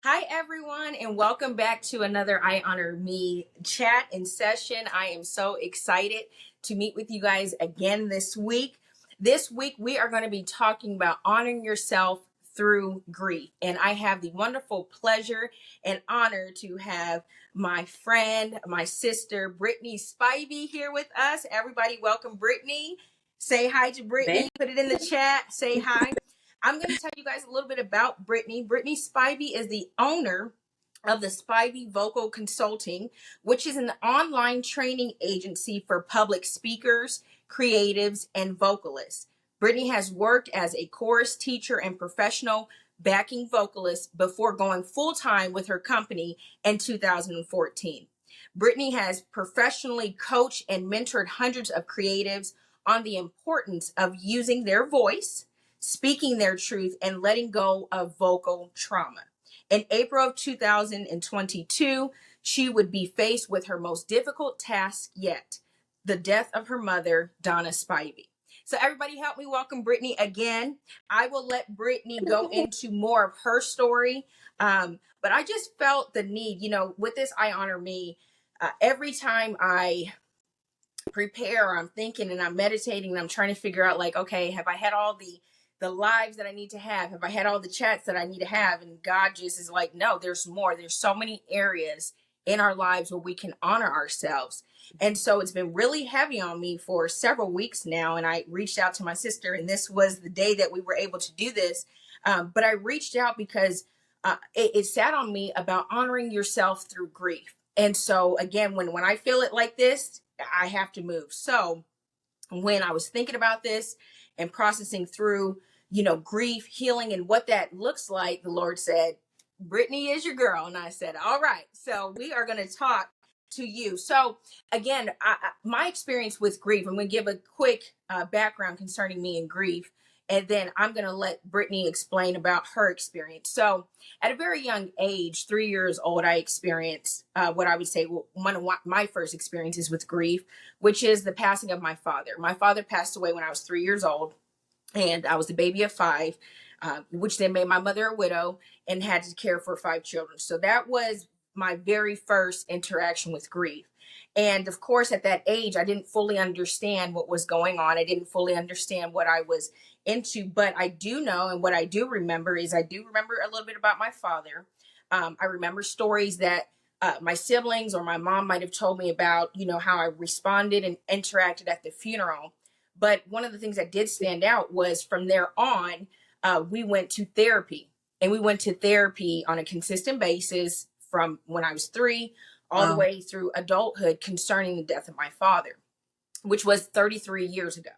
Hi, everyone, and welcome back to another I Honor Me chat and session. I am so excited to meet with you guys again this week. This week, we are going to be talking about honoring yourself through grief. And I have the wonderful pleasure and honor to have my friend, my sister, Brittany Spivey here with us. Everybody, welcome Brittany. Say hi to Brittany. Put it in the chat. Say hi. I'm going to tell you guys a little bit about Brittany. Brittany Spivey is the owner of the Spivey Vocal Consulting, which is an online training agency for public speakers, creatives, and vocalists. Brittany has worked as a chorus teacher and professional backing vocalist before going full-time with her company in 2014. Brittany has professionally coached and mentored hundreds of creatives on the importance of using their voice, speaking their truth, and letting go of vocal trauma. In April of 2022, she would be faced with her most difficult task yet, the death of her mother, Donna Spivey. So everybody help me welcome Brittany again. I will let Brittany go into more of her story. But I just felt the need, with this I Honor Me, every time I prepare, I'm thinking and I'm meditating and I'm trying to figure out, like, okay, have I had all the lives that I need to have? Have I had all the chats that I need to have? And God just is like, no, there's more. There's so many areas in our lives where we can honor ourselves. And so it's been really heavy on me for several weeks now. And I reached out to my sister, and this was the day that we were able to do this. But I reached out because it sat on me about honoring yourself through grief. And so again, when I feel it like this, I have to move. So when I was thinking about this and processing through, grief, healing, and what that looks like, the Lord said, Brittany is your girl. And I said, all right, so we are going to talk to you. So again, my experience with grief, I'm going to give a quick background concerning me and grief. And then I'm going to let Brittany explain about her experience. So at a very young age, 3 years old, I experienced what I would say one of my first experiences with grief, which is the passing of my father. My father passed away when I was 3 years old, and I was the baby of five, which then made my mother a widow and had to care for five children. So that was my very first interaction with grief. And of course, at that age, I didn't fully understand what was going on. I didn't fully understand what I was into, but I do know, and what I do remember is I do remember a little bit about my father. I remember stories that my siblings or my mom might have told me about, how I responded and interacted at the funeral. But one of the things that did stand out was from there on, we went to therapy. And we went to therapy on a consistent basis from when I was 3 all the way through adulthood concerning the death of my father, which was 33 years ago.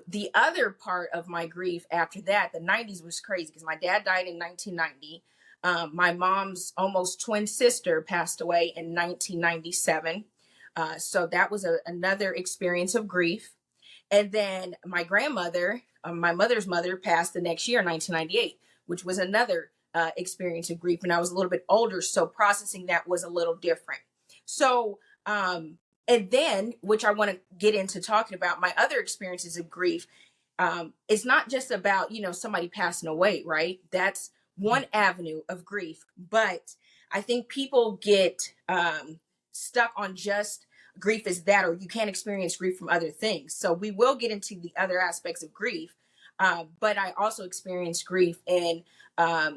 The other part of my grief after that, the 90s was crazy because my dad died in 1990. My mom's almost twin sister passed away in 1997. So that was another experience of grief. And then my grandmother, my mother's mother, passed the next year, 1998, which was another experience of grief. And I was a little bit older, so processing that was a little different. So, and then, which I want to get into talking about, my other experiences of grief, it's not just about, somebody passing away, right? That's one avenue of grief. But I think people get stuck on just grief is that, or you can't experience grief from other things. So we will get into the other aspects of grief. But I also experienced grief in a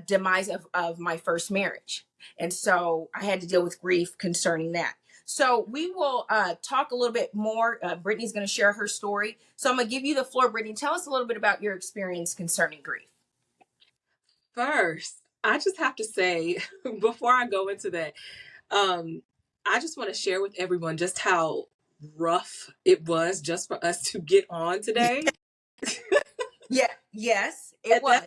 demise of my first marriage. And so I had to deal with grief concerning that. So we will talk a little bit more. Brittany's going to share her story. So I'm going to give you the floor, Brittany. Tell us a little bit about your experience concerning grief. First, I just have to say, before I go into that, I just want to share with everyone just how rough it was just for us to get on today. Yeah, yes, it was.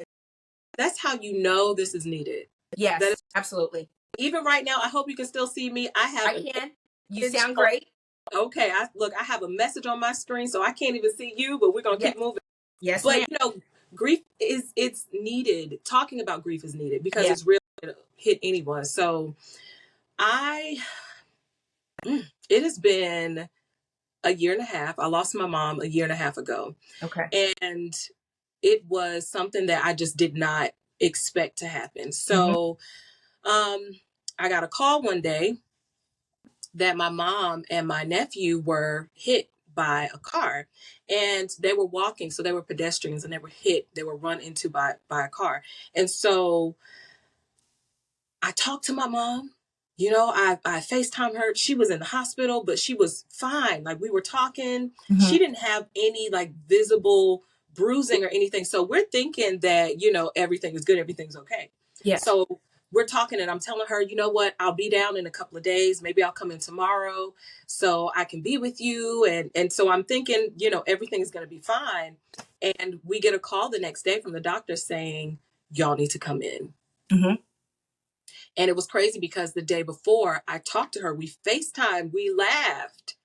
That's how you know this is needed. Yes, that is absolutely. Even right now, I hope you can still see me. I can. You sound great. Okay, I have a message on my screen, so I can't even see you, but we're gonna keep moving. Yes, but grief it's needed. Talking about grief is needed because it's really gonna hit anyone. So it has been a year and a half. I lost my mom a year and a half ago. Okay. And it was something that I just did not expect to happen. Mm-hmm. So I got a call one day that my mom and my nephew were hit by a car, and they were walking, so they were pedestrians, and they were run into by a car. And so I talked to my mom. I FaceTime her. She was in the hospital, but she was fine. Like, we were talking. Mm-hmm. She didn't have any like visible bruising or anything. So we're thinking that, everything is good, everything's okay. Yeah. So we're talking, and I'm telling her, you know what, I'll be down in a couple of days. Maybe I'll come in tomorrow so I can be with you. And so I'm thinking, everything's gonna be fine. And we get a call the next day from the doctor saying, y'all need to come in. Mm-hmm. And it was crazy because the day before I talked to her, we FaceTime, we laughed.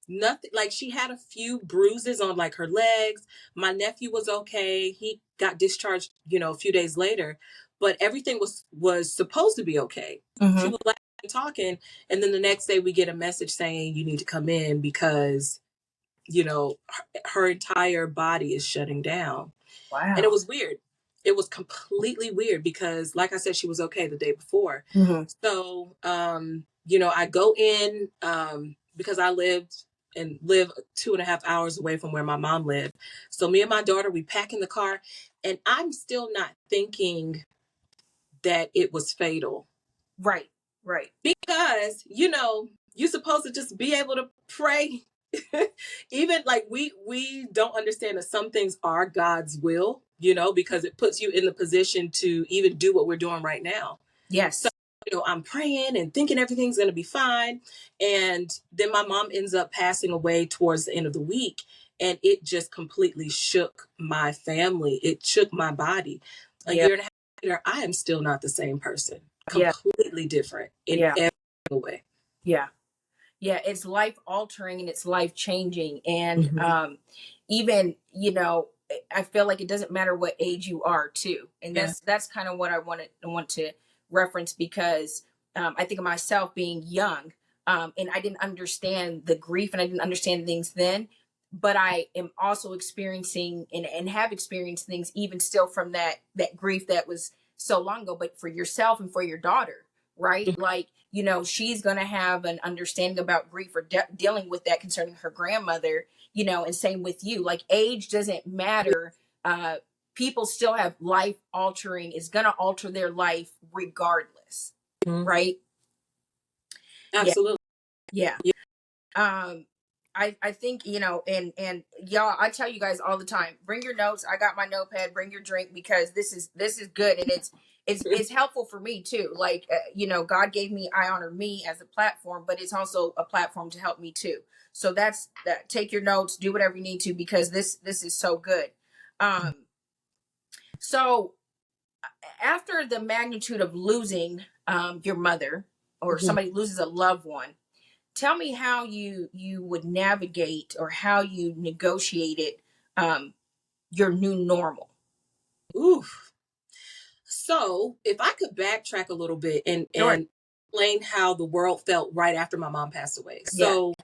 Nothing, like, she had a few bruises on like her legs. My nephew was okay. He got discharged, a few days later, but everything was supposed to be okay. She Mm-hmm. was laughing and talking, and then the next day we get a message saying you need to come in because, her entire body is shutting down. And it Wow. was weird. It was completely weird because, like I said, she was okay the day before. Mm-hmm. So, I go in because I live 2.5 hours away from where my mom lived. So me and my daughter, we pack in the car, and I'm still not thinking that it was fatal. Right. Right. Because, you're supposed to just be able to pray. Even like we don't understand that some things are God's will, because it puts you in the position to even do what we're doing right now. So, Yes. I'm praying and thinking everything's going to be fine. And then my mom ends up passing away towards the end of the week. And it just completely shook my family. It shook my body. A Yeah. year and a half later, I am still not the same person. Yeah. Completely different in Yeah. every way. Yeah. Yeah, it's life altering and it's life changing. And Mm-hmm. even, I feel like it doesn't matter what age you are too. And Yeah. that's kind of what I want to reference because I think of myself being young, and I didn't understand the grief and I didn't understand things then. But I am also experiencing and have experienced things even still from that grief that was so long ago, but for yourself and for your daughter, right? Like, she's going to have an understanding about grief or dealing with that concerning her grandmother, and same with you. Like, age doesn't matter. People still have life altering, is going to alter their life regardless. Mm-hmm. Right. Yeah. Absolutely. Yeah. Yeah. I think, and y'all, I tell you guys all the time, bring your notes. I got my notepad, bring your drink, because this is good. And it's helpful for me too. Like, God gave me iHONOR Me as a platform, but it's also a platform to help me too. So that's that. Take your notes, do whatever you need to, because this is so good. So after the magnitude of losing your mother, or Mm-hmm. somebody loses a loved one, tell me how you would navigate or how you negotiated your new normal. Oof. So if I could backtrack a little bit and Sure. explain how the world felt right after my mom passed away. Yeah. So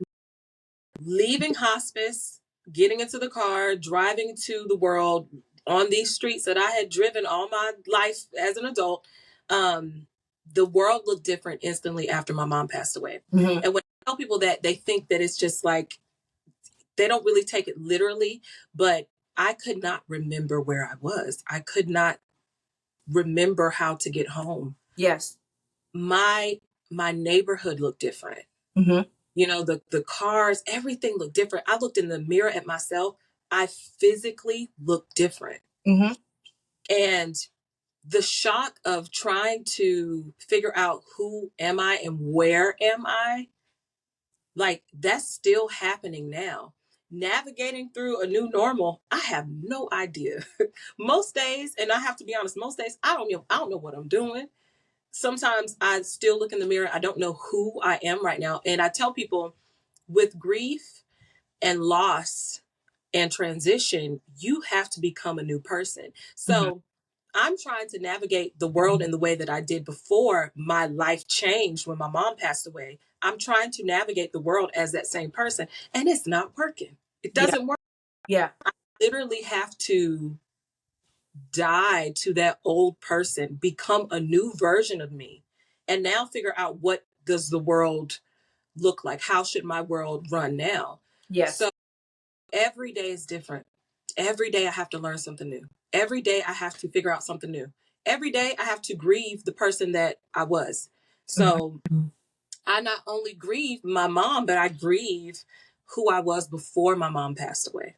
leaving hospice, getting into the car, driving to the world on these streets that I had driven all my life as an adult, the world looked different instantly after my mom passed away. Mm-hmm. And when I tell people that, they think that it's just like, they don't really take it literally, but I could not remember where I was. I could not remember how to get home. Yes. My neighborhood looked different. Mm-hmm. The cars, everything looked different. I looked in the mirror at myself. I physically looked different. Mm-hmm. And the shock of trying to figure out who am I and where am I, like, that's still happening now. Navigating through a new normal, I have no idea. Most days, and I have to be honest, most days I don't know what I'm doing. Sometimes I still look in the mirror. I don't know who I am right now. And I tell people, with grief and loss and transition, you have to become a new person. Mm-hmm. So I'm trying to navigate the world in the way that I did before my life changed when my mom passed away. I'm trying to navigate the world as that same person, and it's not working. It Yeah. doesn't work. Yeah. I literally have to die to that old person, become a new version of me, and now figure out what does the world look like? How should my world run now? Yes. So every day is different. Every day I have to learn something new. Every day I have to figure out something new. Every day I have to grieve the person that I was. So Mhm. I not only grieve my mom, but I grieve who I was before my mom passed away,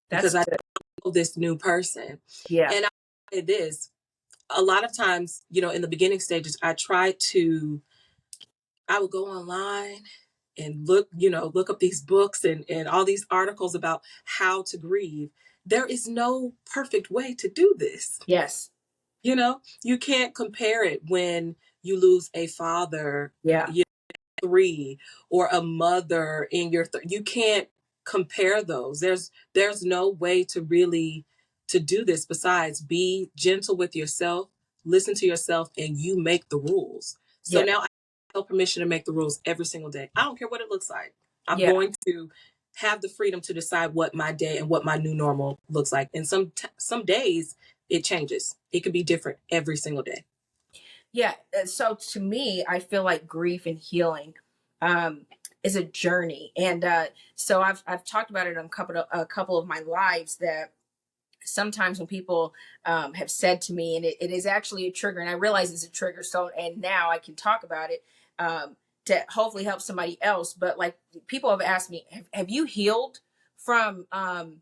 That's because I good. know this new person. Yeah. And I say this a lot of times, in the beginning stages, I would go online and look up these books and all these articles about how to grieve. There is no perfect way to do this. Yes. You can't compare it when you lose a father, Yeah. three, or a mother in your you can't compare those. There's no way to really to do this besides be gentle with yourself, listen to yourself, and you make the rules. So Yeah. now I have permission to make the rules every single day. I don't care what it looks like. I'm Yeah. going to have the freedom to decide what my day and what my new normal looks like. And some days it changes. It could be different every single day. Yeah. So to me, I feel like grief and healing um, is a journey, and so I've talked about it on a couple of my lives that sometimes when people have said to me, and it is actually a trigger, and I realize it's a trigger, so and now I can talk about it um, to hopefully help somebody else. But like people have asked me, have you healed from Mm.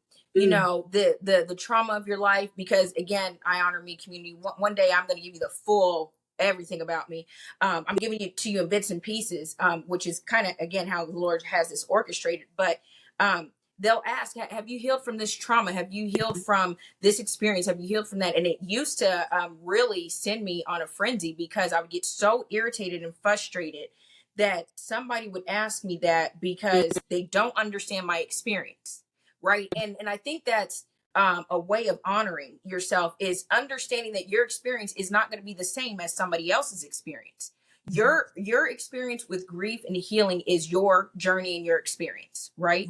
the trauma of your life? Because again, I honor me community. One day I'm going to give you the full everything about me. I'm giving it to you in bits and pieces, which is kind of again how the Lord has this orchestrated. But they'll ask, have you healed from this trauma? Have you healed from this experience? Have you healed from that? And it used to really send me on a frenzy because I would get so irritated and frustrated that somebody would ask me that because they don't understand my experience. Right. And I think that's a way of honoring yourself is understanding that your experience is not going to be the same as somebody else's experience. Your experience with grief and healing is your journey and your experience, right?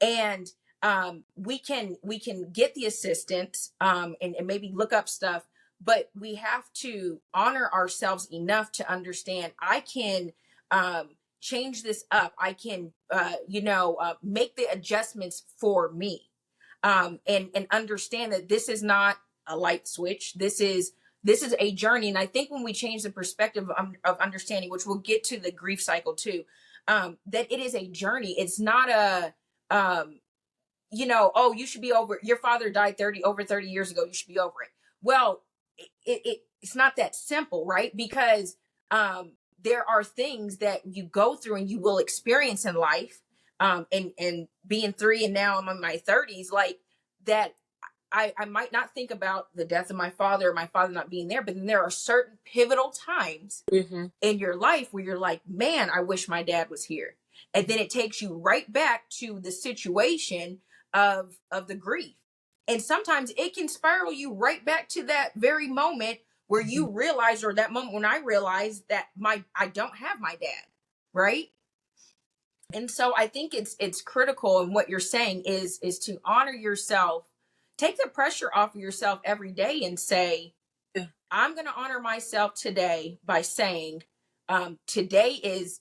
And we can get the assistance and maybe look up stuff, but we have to honor ourselves enough to understand I can change this up. I can make the adjustments for me, and understand that this is not a light switch. This is a journey. And I think when we change the perspective of understanding, which we'll get to the grief cycle too, that it is a journey. It's not a um oh, you should be over, your father died over 30 years ago, you should be over it. Well, it's not that simple, right? Because there are things that you go through and you will experience in life, and being three and now I'm in my 30s, like that. I might not think about the death of my father or my father not being there, but then there are certain pivotal times Mm-hmm. in your life where you're like, man, I wish my dad was here. And then it takes you right back to the situation of the grief. And sometimes it can spiral you right back to that very moment where you realize, or that moment when I realized that I don't have my dad, right? And so I think it's critical, and what you're saying is to honor yourself, take the pressure off of yourself every day and say, Yeah. I'm going to honor myself today by saying, today is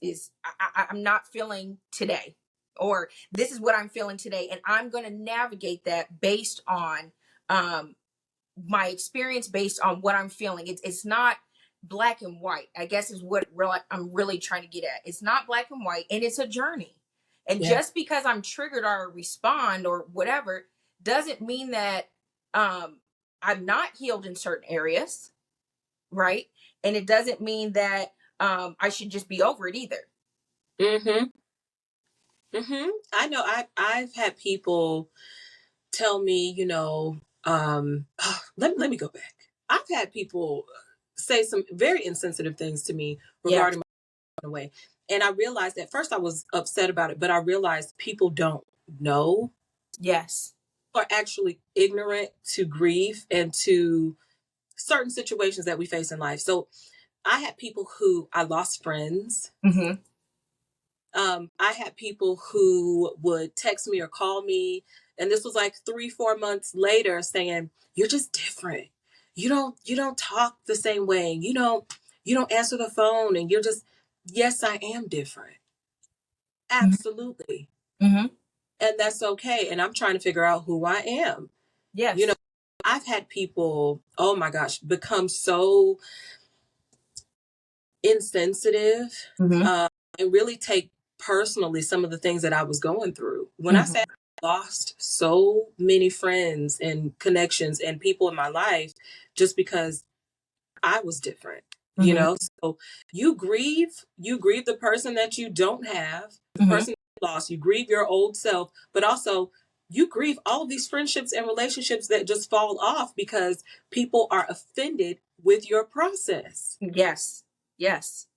I'm not feeling today, or this is what I'm feeling today, and I'm going to navigate that based on um, my experience, based on what I'm feeling. It's not black and white, I guess is what I'm really trying to get at. It's not black and white, and it's a journey. And Yeah. just because I'm triggered or respond or whatever doesn't mean that I'm not healed in certain areas, right? And it doesn't mean that I should just be over it either. Mm-hmm. Mm-hmm. I know I've had people tell me, let me go back. I've had people say some very insensitive things to me Yeah. regarding my way. And I realized at first I was upset about it, but I realized people don't know, Yes. are actually ignorant to grief and to certain situations that we face in life. So I had people who I lost friends. Mm-hmm. I had people who would text me or call me, and this was like 3, 4 months later, saying, "You're just different. You don't talk the same way. You don't answer the phone, and you're just." Yes, I am different. Mhm. Absolutely. Mhm. And that's okay. And I'm trying to figure out who I am. You know, Yes. I've had people, oh my gosh, become so insensitive, Mhm. uh, and really take personally some of the things that I was going through. When I Mhm. say I lost so many friends and connections and people in my life just because I was different, you Mhm. know? So you grieve the person that you don't have, the Mhm. person you lost, you grieve your old self, but also you grieve all of these friendships and relationships that just fall off because people are offended with your process. Yes. Yes.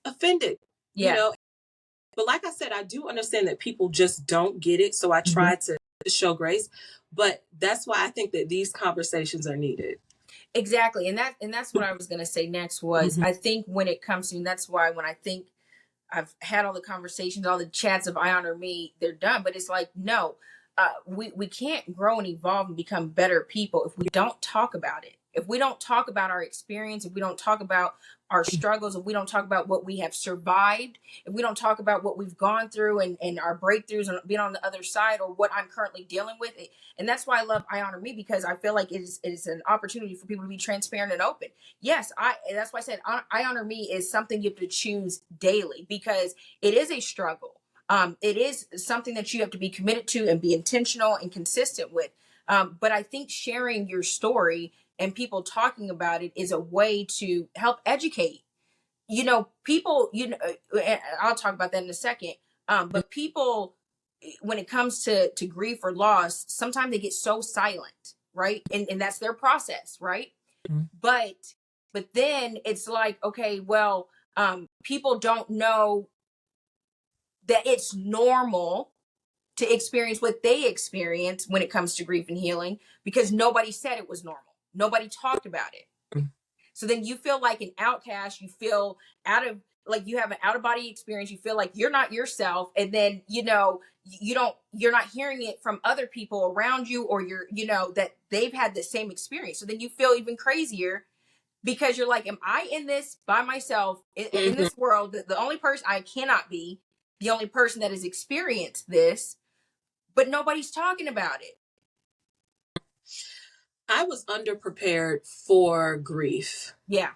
Offended, you Yeah. know. But like I said, I do understand that people just don't get it. So I Mhm. try to show grace. But that's why I think that these conversations are needed. Exactly. And that's what I was going to say next was Mhm. I think when it comes to, and that's why when I think I've had all the conversations, all the chats of I honor me, they're done. But it's like, no, we can't grow and evolve and become better people if we don't talk about it. If we don't talk about our experience, if we don't talk about our struggles, if we don't talk about what we have survived, if we don't talk about what we've gone through and our breakthroughs and being on the other side or what I'm currently dealing with. And that's why I love I honor me, because I feel like it is an opportunity for people to be transparent and open. Yes, that's why I said I honor me is something you have to choose daily, because it is a struggle. It is something that you have to be committed to and be intentional and consistent with. But I think sharing your story and people talking about it is a way to help educate. People. And I'll talk about that in a second. But people, when it comes to grief or loss, sometimes they get so silent, right? And that's their process, right? Mhm. But then it's like, okay, well, people don't know that it's normal to experience what they experience when it comes to grief and healing, because nobody said it was normal, nobody talked about it. So then you feel like an outcast, you feel out of, like, you have an out of body experience, you feel like you're not yourself, and then you're not hearing it from other people around you, or that they've had the same experience. So then you feel even crazier, because you're like, am I in this by myself in Mhm. this world? The only person I cannot be, the only person that has experienced this, but nobody's talking about it. I was underprepared for grief, Yeah.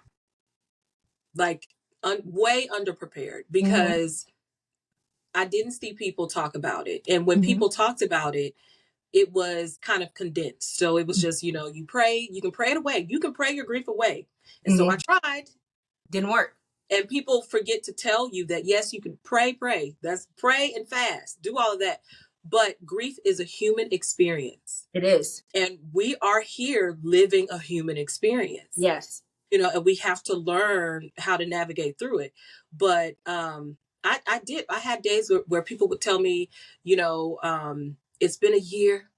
like way underprepared Mm-hmm. because I didn't see people talk about it. And when Mm-hmm. people talked about it, it was kind of condensed. So it was just, you pray, you can pray it away. You can pray your grief away. And so I Mm-hmm. tried. Didn't work. And people forget to tell you that, yes, you can pray. That's pray and fast, do all of that. But grief is a human experience. It is. And we are here living a human experience, Yes. and we have to learn how to navigate through it. But I had days where people would tell me, it's been a year,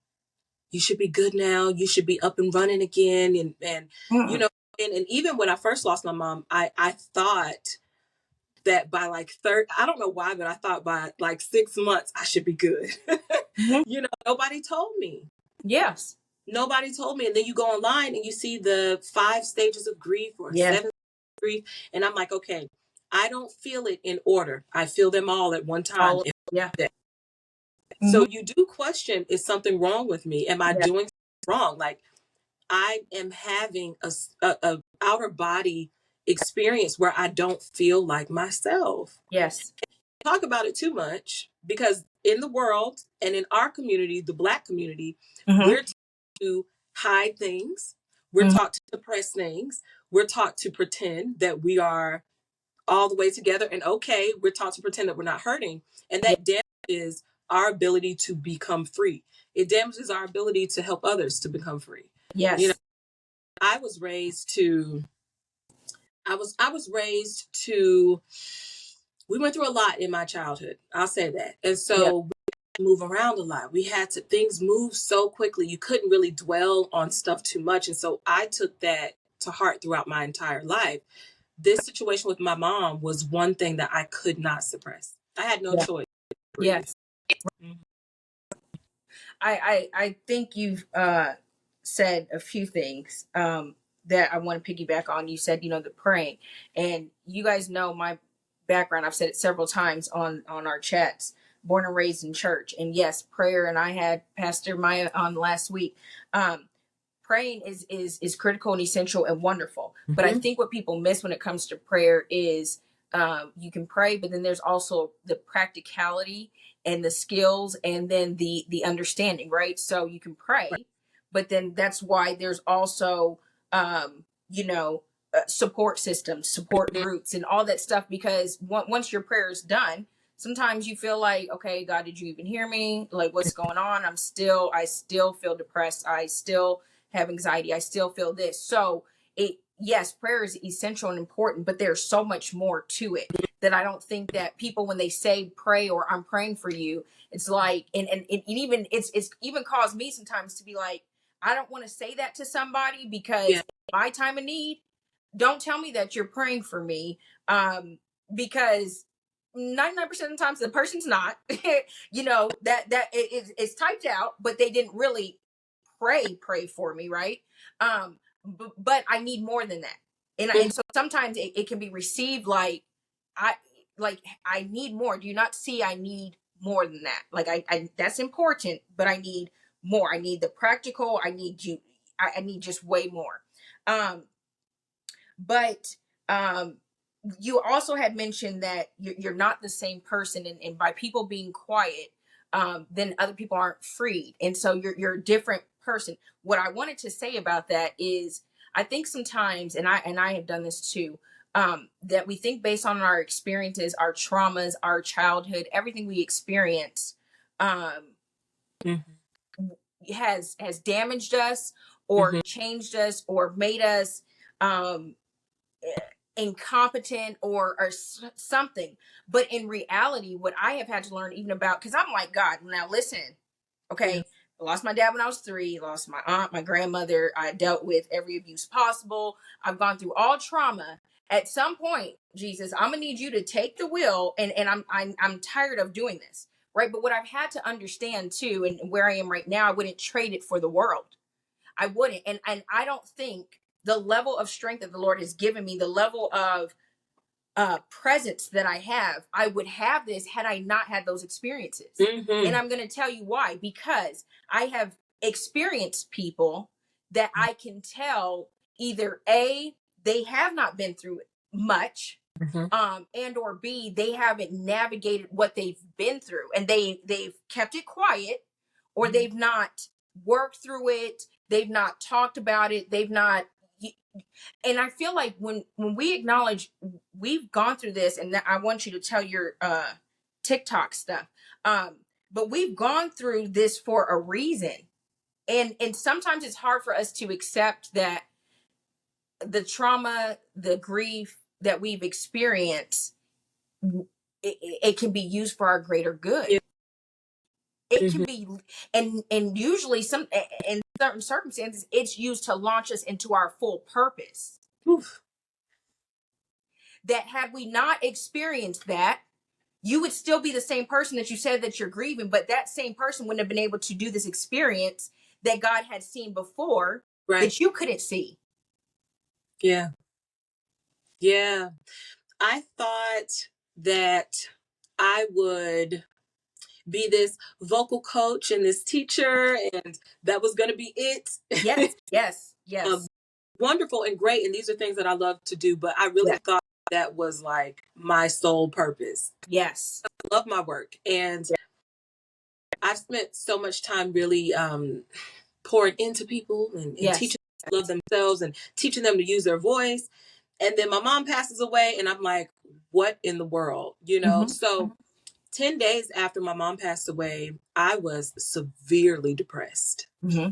you should be good now, you should be up and running again. And you Mm-hmm. know and even when I first lost my mom, I thought that by like third, I don't know why, but I thought by like 6 months I should be good. Mm-hmm. Nobody told me. Yes. Nobody told me. And then you go online and you see the 5 stages of grief or Yes. 7 grief. And I'm like, okay, I don't feel it in order. I feel them all at one time. All. Yeah. Mm-hmm. So you do question, is something wrong with me? Am I Yeah. doing something wrong? Like I am having a outer body experience where I don't feel like myself. Yes. Talk about it too much because in the world and in our community, the Black community, Mm-hmm. we're taught to hide things. We're Mm-hmm. taught to suppress things. We're taught to pretend that we are all the way together and okay. We're taught to pretend that we're not hurting. And Yeah. that damages our ability to become free. It damages our ability to help others to become free. You know, Yes. I was raised to I was raised to we went through a lot in my childhood. I'll say that. And Yeah. so move around a lot. We had to things move so quickly. You couldn't really dwell on stuff too much. And so I took that to heart throughout my entire life. This situation with my mom was one thing that I could not suppress. I had no Yeah. choice. Yes. Mhm. I think you've said a few things that I want to piggyback on. You said, the praying, and you guys know my background. I've said it several times on our chats. Born and raised in church, and yes, prayer. And I had Pastor Maya on last week. Praying is critical and essential and wonderful. But I Mhm. think what people miss when it comes to prayer is you can pray, but then there's also the practicality and the skills, and then the understanding, right? So you can Right. pray, but then that's why there's also support systems, support Mhm. groups, and all that stuff. Because once your prayer is done, sometimes you feel like, okay, God, did you even hear me? Like, what's going on? I still feel depressed. I still have anxiety. I still feel this. So yes, prayer is essential and important, but there's so much more to it that I don't think that people, when they say pray or I'm praying for you, it's like, and it even, it's even caused me sometimes to be like, I don't want to say that to somebody, because Yeah. in my time of need, don't tell me that you're praying for me. Because 99% of the times the person's not, it's typed out, but they didn't really pray for me, right? But I need more than that. Mhm. And so sometimes it can be received like I I need more. Do you not see I need more than that? Like I that's important, but I need more. I need the practical. I need you. I need just way more. Um, but you also had mentioned that you're not the same person, and by people being quiet, then other people aren't freed, and so you're a different person. What I wanted to say about that is, I think sometimes, and I have done this too, that we think based on our experiences, our traumas, our childhood, everything we experience, um, Mhm. has damaged us or Mhm. changed us or made us um incompetent or something. But in reality, what I have had to learn, even about, because I'm like, God, now listen, Yeah. okay, I lost my dad when I was 3, lost my aunt, my grandmother. I dealt with every abuse possible. I've gone through all trauma. At some point, Jesus, I'm gonna need you to take the wheel, and I'm tired of doing this, right? But what I've had to understand too, and where I am right now, I wouldn't trade it for the world. I wouldn't. And I don't think the level of strength that the Lord has given me, the level of presence that I would have this had I not had those experiences. And Mhm. I'm going to tell you why. Because I have experienced people that I can tell, either A, they have not been through much, Mhm. and or B, they haven't navigated what they've been through, and they've kept it quiet, or they've not worked through it, they've not talked about it, they've not. And I feel like when we acknowledge we've gone through this, and I want you to tell your TikTok stuff, but we've gone through this for a reason. And sometimes it's hard for us to accept that the trauma, the grief that we've experienced, it can be used for our greater good. Yeah. It can Mhm. be, and usually some in certain circumstances, it's used to launch us into our full purpose. Oof. That had we not experienced that, you would still be the same person that you said that you're grieving, but that same person wouldn't have been able to do this experience that God had seen before Right. that you couldn't see. Yeah. Yeah. I thought that I would be this vocal coach and this teacher, and that was going to be it. Yes, yes, um, yes, wonderful and great. And these are things that I love to do, but I really yes, thought that was like my sole purpose. yes, I love my work. And I've spent so much time really pouring into people and yes, teaching them to love themselves and teaching them to use their voice. And then my mom passes away, and I'm like, what in the world? mm-hmm, So 10 days after my mom passed away, I was severely depressed. mm-hmm,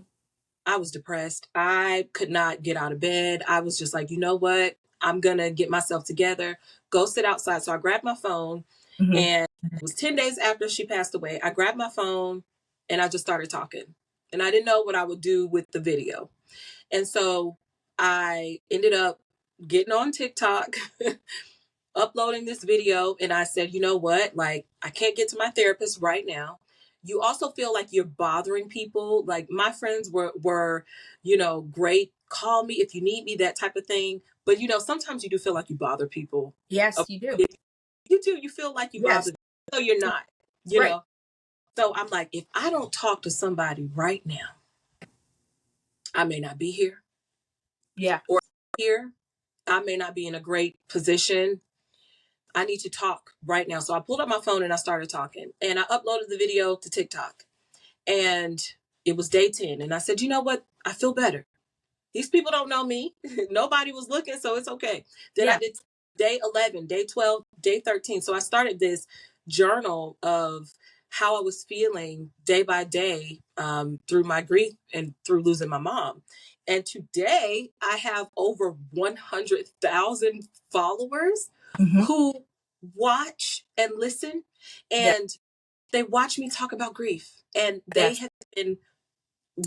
I was depressed. I could not get out of bed. I was just like, you know what? I'm going to get myself together, go sit outside. So I grabbed my phone, mm-hmm. and it was 10 days after she passed away. I grabbed my phone and I just started talking. And I didn't know what I would do with the video. And so I ended up getting on TikTok uploading this video, and I said, you know what? Like, I can't get to my therapist right now. You also feel like you're bothering people. Like, my friends were, great. Call me if you need me, that type of thing. But sometimes you do feel like you bother people. Yes, you do. You do. You feel like you Yes. bother them. So you're not, you Right. know. So I'm like, if I don't talk to somebody right now, I may not be here, Yeah. or here, I may not be in a great position. I need to talk right now. So I pulled up my phone and I started talking, and I uploaded the video to TikTok, and it was day 10. And I said, you know what? I feel better. These people don't know me. Nobody was looking, so it's okay. Then I Yeah. did day 11, day 12, day 13. So I started this journal of how I was feeling day by day, through my grief and through losing my mom. And today I have over 100,000 followers Hmm. who watch and listen, Yeah. and they watch me talk about grief. And they Yes. have been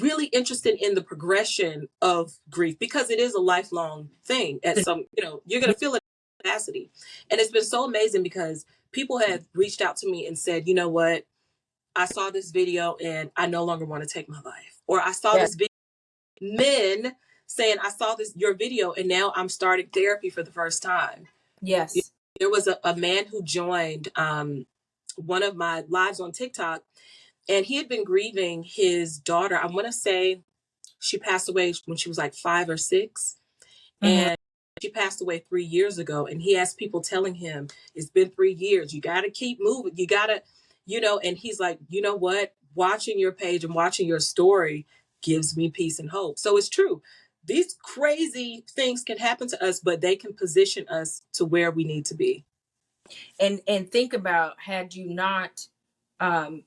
really interested in the progression of grief, because it is a lifelong thing. At some, you're going Yeah. to feel it in capacity. And it's been so amazing because people have reached out to me and said, you know what? I saw this video and I no longer want to take my life. Or I saw Yeah. this video. Men saying, I saw your video and now I'm starting therapy for the first time. Yes. There was a man who joined one of my lives on TikTok, and he had been grieving his daughter. I want to say she passed away when she was like 5 or 6. Hmm. And she passed away 3 years ago. And he has people telling him, it's been 3 years. You got to keep moving. You got to, and he's like, you know what? Watching your page and watching your story gives me peace and hope. So it's true. These crazy things can happen to us, but they can position us to where we need to be. And think about, had you not, um,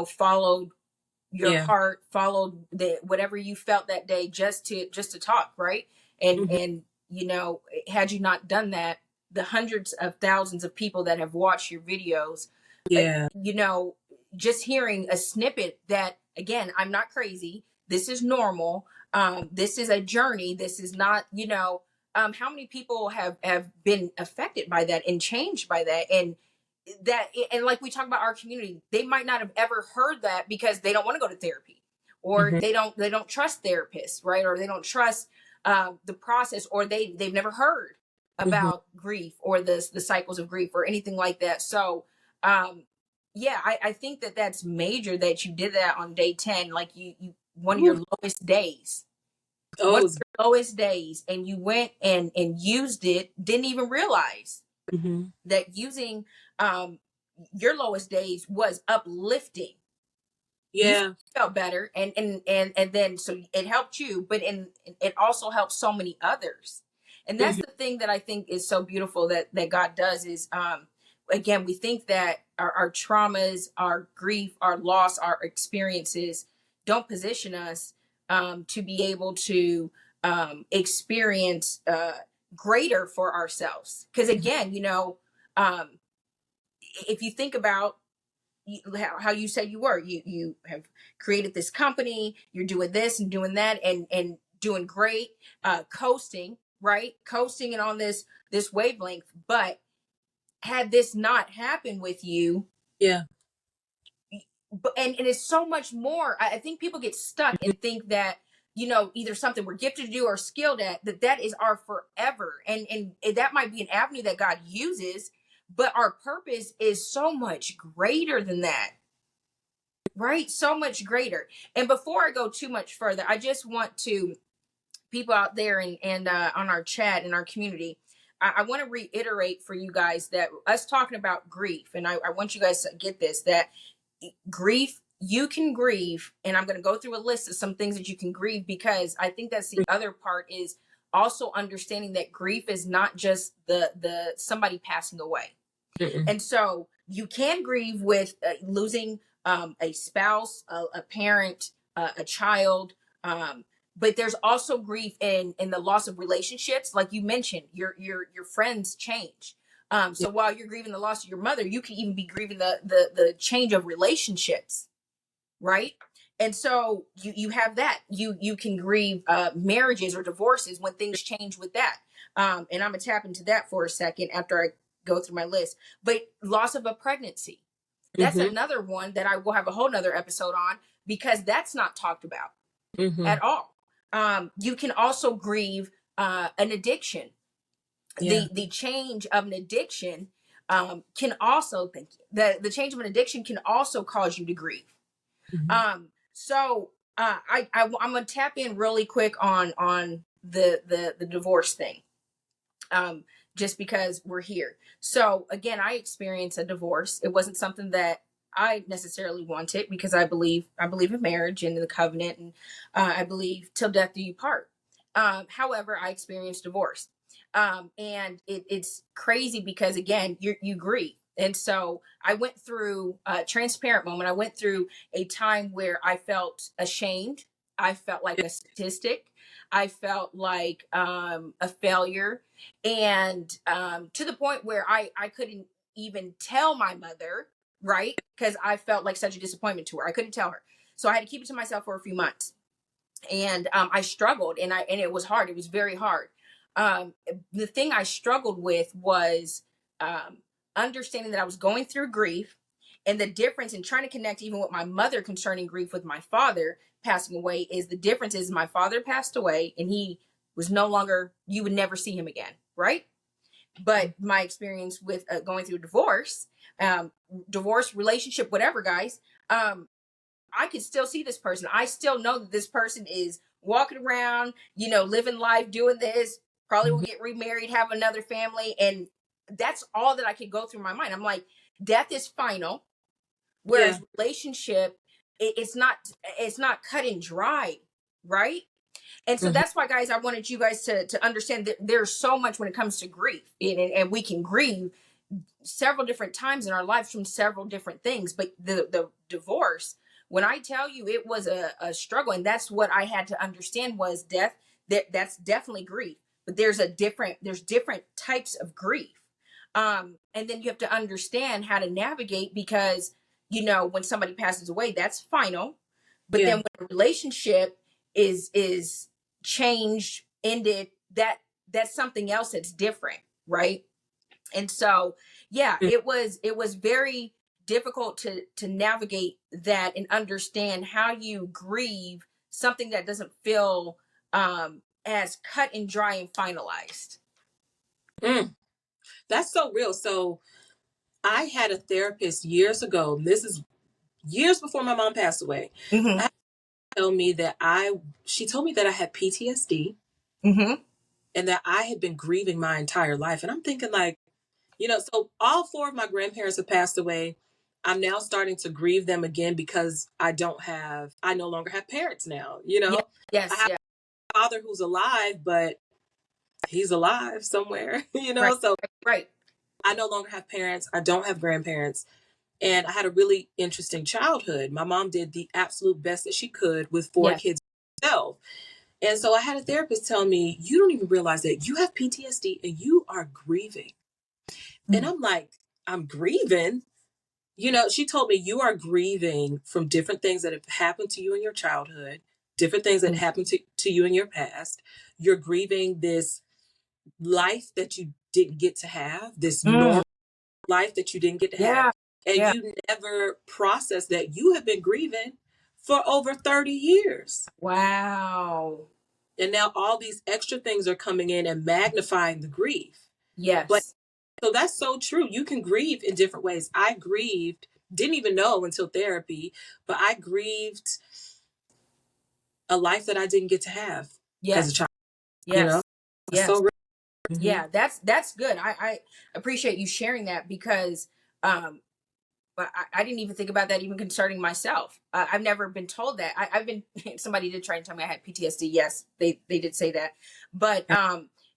followed your Yeah. heart, followed the whatever you felt that day, just to talk, right? and Hmm. and had you not done that, the hundreds of thousands of people that have watched your videos, uh, Yeah. you know just hearing a snippet that, again, I'm not crazy, this is normal, this is a journey, this is not, how many people have been affected by that and changed by that, and like we talk about our community, they might not have ever heard that because they don't want to go to therapy, or Hmm. they don't trust therapists, right? Or they don't trust the process, or they've never heard Hmm. about grief or the cycles of grief or anything like that. So um yeah, I think that that's major that you did that on day 10, like you one of your lowest days, Oh, one it of was. your lowest days, and you went and used it, didn't even realize Hmm. that using um your lowest days was uplifting. You Yeah. felt better, and then so it helped you, but it also helped so many others. And that's Hmm. the thing that I think is so beautiful that God does is, again, we think that our traumas, our grief, our loss, our experiences don't position us to be able to experience greater for ourselves, because again, um if you think about how you said you were, you have created this company, you're doing this and doing that, and doing great, coasting, right, coasting and on this wavelength. But had this not happened with you, Yeah. but and it's so much more. I think people get stuck and think that, either something we're gifted to do or skilled at, that is our forever, and that might be an avenue that God uses, but our purpose is so much greater than that. Right, so much greater. And before I go too much further, I just want to, people out there and on our chat in our community, I want to reiterate for you guys that us talking about grief, and I want you guys to get this, that grief, you can grieve, and I'm going to go through a list of some things that you can grieve, because I think that's the other part, is also understanding that grief is not just the somebody passing away. Mm-mm. And so you can grieve with losing a spouse, a parent, a child. But there's also grief in the loss of relationships, like you mentioned. Your friends change. Yeah. So while you're grieving the loss of your mother, you can even be grieving the change of relationships, right? And so you have that. You can grieve marriages or divorces when things change with that. And I'm gonna tap into that for a second after I go through my list. But loss of a pregnancy, that's Mm-hmm. another one that I will have a whole nother episode on, because that's not talked about Mm-hmm. at all. You can also grieve an addiction. Yeah. The change of an addiction can also, thank you, the change of an addiction can also cause you to grieve. Mm-hmm. So I'm gonna tap in really quick on the divorce thing, um, just because we're here. So again, I experienced a divorce. It wasn't something that I necessarily wanted, because I believe in marriage and in the covenant, and I believe till death do you part. However, I experienced divorce, and it's crazy because again, you grieve. And so I went through a transparent moment. I went through a time where I felt ashamed. I felt like a statistic. I felt like a failure, and to the point where I couldn't even tell my mother, right? Because I felt like such a disappointment to her. I couldn't tell her, so I had to keep it to myself for a few months. And I struggled, and it was hard. It was very hard. um, the thing I struggled with was um, understanding that I was going through grief, and the difference in trying to connect even with my mother concerning grief with my father passing away is the difference is my father passed away and he was no longer, you would never see him again, right? But my experience with going through divorce, um, divorce, relationship, whatever, guys, I could still see this person. I still know that this person is walking around, living life, doing this, probably will Mm-hmm. get remarried, have another family. And that's all that I could go through my mind. I'm like, death is final, Yeah. whereas relationship, it's not cut and dry, right? And so Mm-hmm. that's why, guys, I wanted you guys to understand that there's so much when it comes to grief, and we can grieve several different times in our lives from several different things. But the divorce, when I tell you it was a struggle, and that's what I had to understand was death. That's definitely grief, but there's different types of grief. And then you have to understand how to navigate, because when somebody passes away, that's final. But then Yeah. when a relationship is changed, ended, that's something else that's different, right? And so yeah, it was very difficult to navigate that and understand how you grieve something that doesn't feel as cut and dry and finalized. Mm. That's so real. So I had a therapist years ago. This is years before my mom passed away. Mm-hmm. I had to tell me that she told me that I had PTSD Mm-hmm. and that I had been grieving my entire life. And I'm thinking like, so all four of my grandparents have passed away. I'm now starting to grieve them again because I no longer have parents now. Yeah. I Yes. have Yeah. a father who's alive, but he's alive somewhere, Right. so Right. I no longer have parents. I don't have grandparents. And I had a really interesting childhood. My mom did the absolute best that she could with four Yes. kids herself. And so I had a therapist tell me, you don't even realize that you have PTSD and you are grieving. And Mm. I'm like, I'm grieving? She told me you are grieving from different things that have happened to you in your childhood, different things that Mm. happened to you in your past. You're grieving this life that you didn't get to have, this Mm. normal life that you didn't get to have. Yeah. And Yeah. you never processed that you have been grieving for over 30 years. Wow. And now all these extra things are coming in and magnifying the grief. But Yes. so that's so true. You can grieve in different ways. I grieved, didn't even know until therapy, but I grieved a life that I didn't get to have as a Yes. child, you know? Yes. That's Yes. so real. Hmm. Yeah. That's good. I appreciate you sharing that, because um but I didn't even think about that even concerning myself. I've never been told that. I've been somebody did try and tell me I had PTSD. Yes, they did say that, but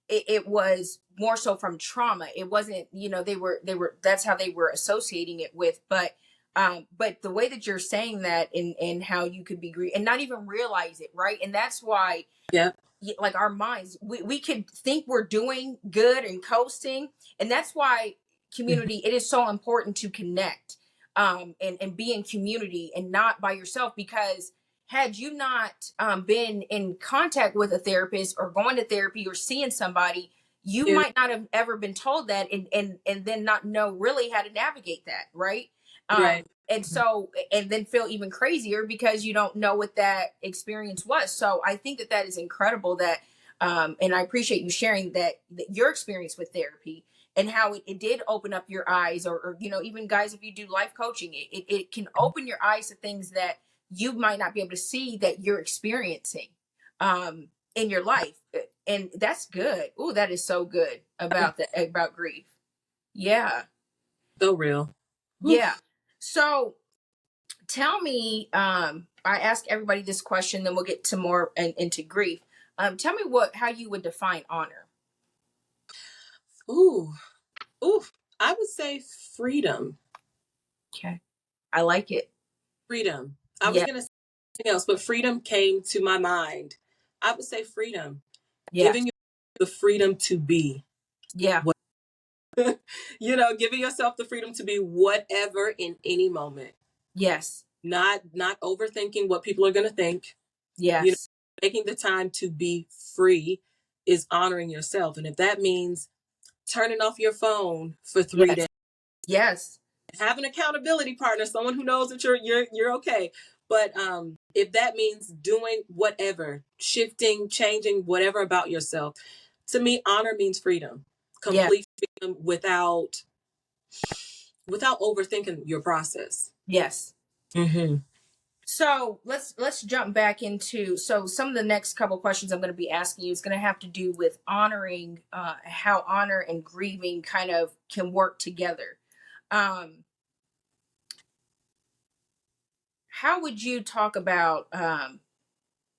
it was more so from trauma. It wasn't, they were that's how they were associating it with. But the way that you're saying that, and how you could be and not even realize it, right? And that's why, Yeah. like, our minds, we could think we're doing good and coasting. And that's why Hmm. community, it is so important to connect, and be in community and not by yourself, because had you not been in contact with a therapist or going to therapy or seeing somebody, you Yeah. might not have ever been told that, and then not know really how to navigate that, right? Right. And so, and then feel even crazier because you don't know what that experience was. So I think that that is incredible that, and I appreciate you sharing that your experience with therapy and how it did open up your eyes, or, you know, even guys, if you do life coaching, it can open your eyes to things that you might not be able to see that you're experiencing in your life. And that's good. Oh, that is so good about that, about grief. Yeah. So real. Yeah. Oof. So tell me, I ask everybody this question, then we'll get to more into grief. Tell me how you would define honor. Ooh. Oof. I would say freedom. Okay. I like it. Freedom. I was Yeah. going to say something else, but freedom came to my mind. I would say freedom. Yeah. Giving you the freedom to be Yeah. what, giving yourself the freedom to be whatever in any moment. Yes. Not overthinking what people are going to think. You know, Yes. taking the time to be free is honoring yourself. And if that means turning off your phone for 3 days, Yes. Yes. have an accountability partner, someone who knows that you're okay. But if that means doing whatever, shifting, changing, whatever about yourself, to me, honor means freedom, Yeah. complete freedom without overthinking your process. Yes. Mm-hmm. So let's jump back into, so some of the next couple questions I'm going to be asking you is going to have to do with honoring, how honor and grieving kind of can work together. Um, how would you talk about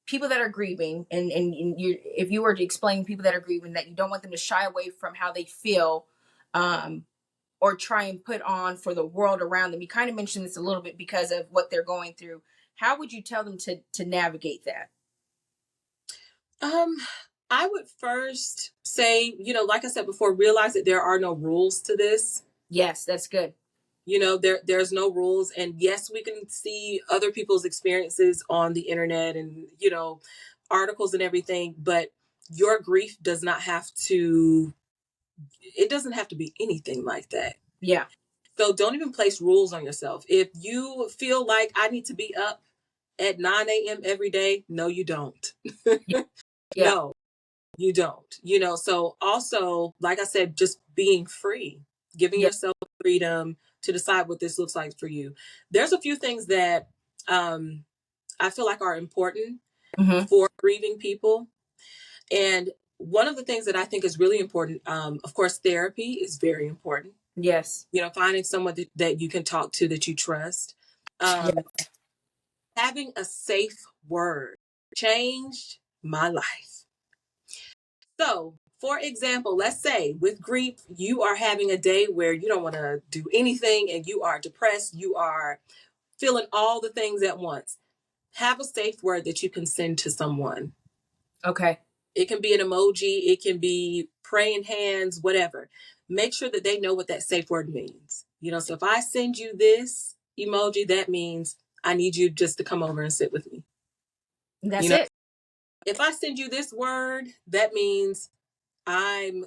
people that are grieving, and you, if you were to explain people that are grieving, that you don't want them to shy away from how they feel, um, or try and put on for the world around them? You kind of mentioned this a little bit because of what they're going through. How would you tell them to navigate that? Um, I would first say, like I said before, realize that there are no rules to this. Yes, that's good. There's no rules. And yes, we can see other people's experiences on the internet and, articles and everything, but your grief it doesn't have to be anything like that. Yeah. So don't even place rules on yourself. If you feel like I need to be up at 9 a.m. every day, no, you don't. Yeah. Yeah. No, you don't. So also, like I said, just being free, giving Yeah. yourself freedom to decide what this looks like for you. There's a few things that I feel like are important Hmm. for grieving people. And one of the things that I think is really important, of course, therapy is very important. Yes. Finding someone that you can talk to that you trust. Um, Yeah. Having a safe word changed my life. So, for example, let's say with grief, you are having a day where you don't want to do anything and you are depressed, you are feeling all the things at once. Have a safe word that you can send to someone. Okay. It can be an emoji, it can be praying hands, whatever. Make sure that they know what that safe word means. So if I send you this emoji, that means I need you just to come over and sit with me. You That's know, it. if I send you this word, that means I'm.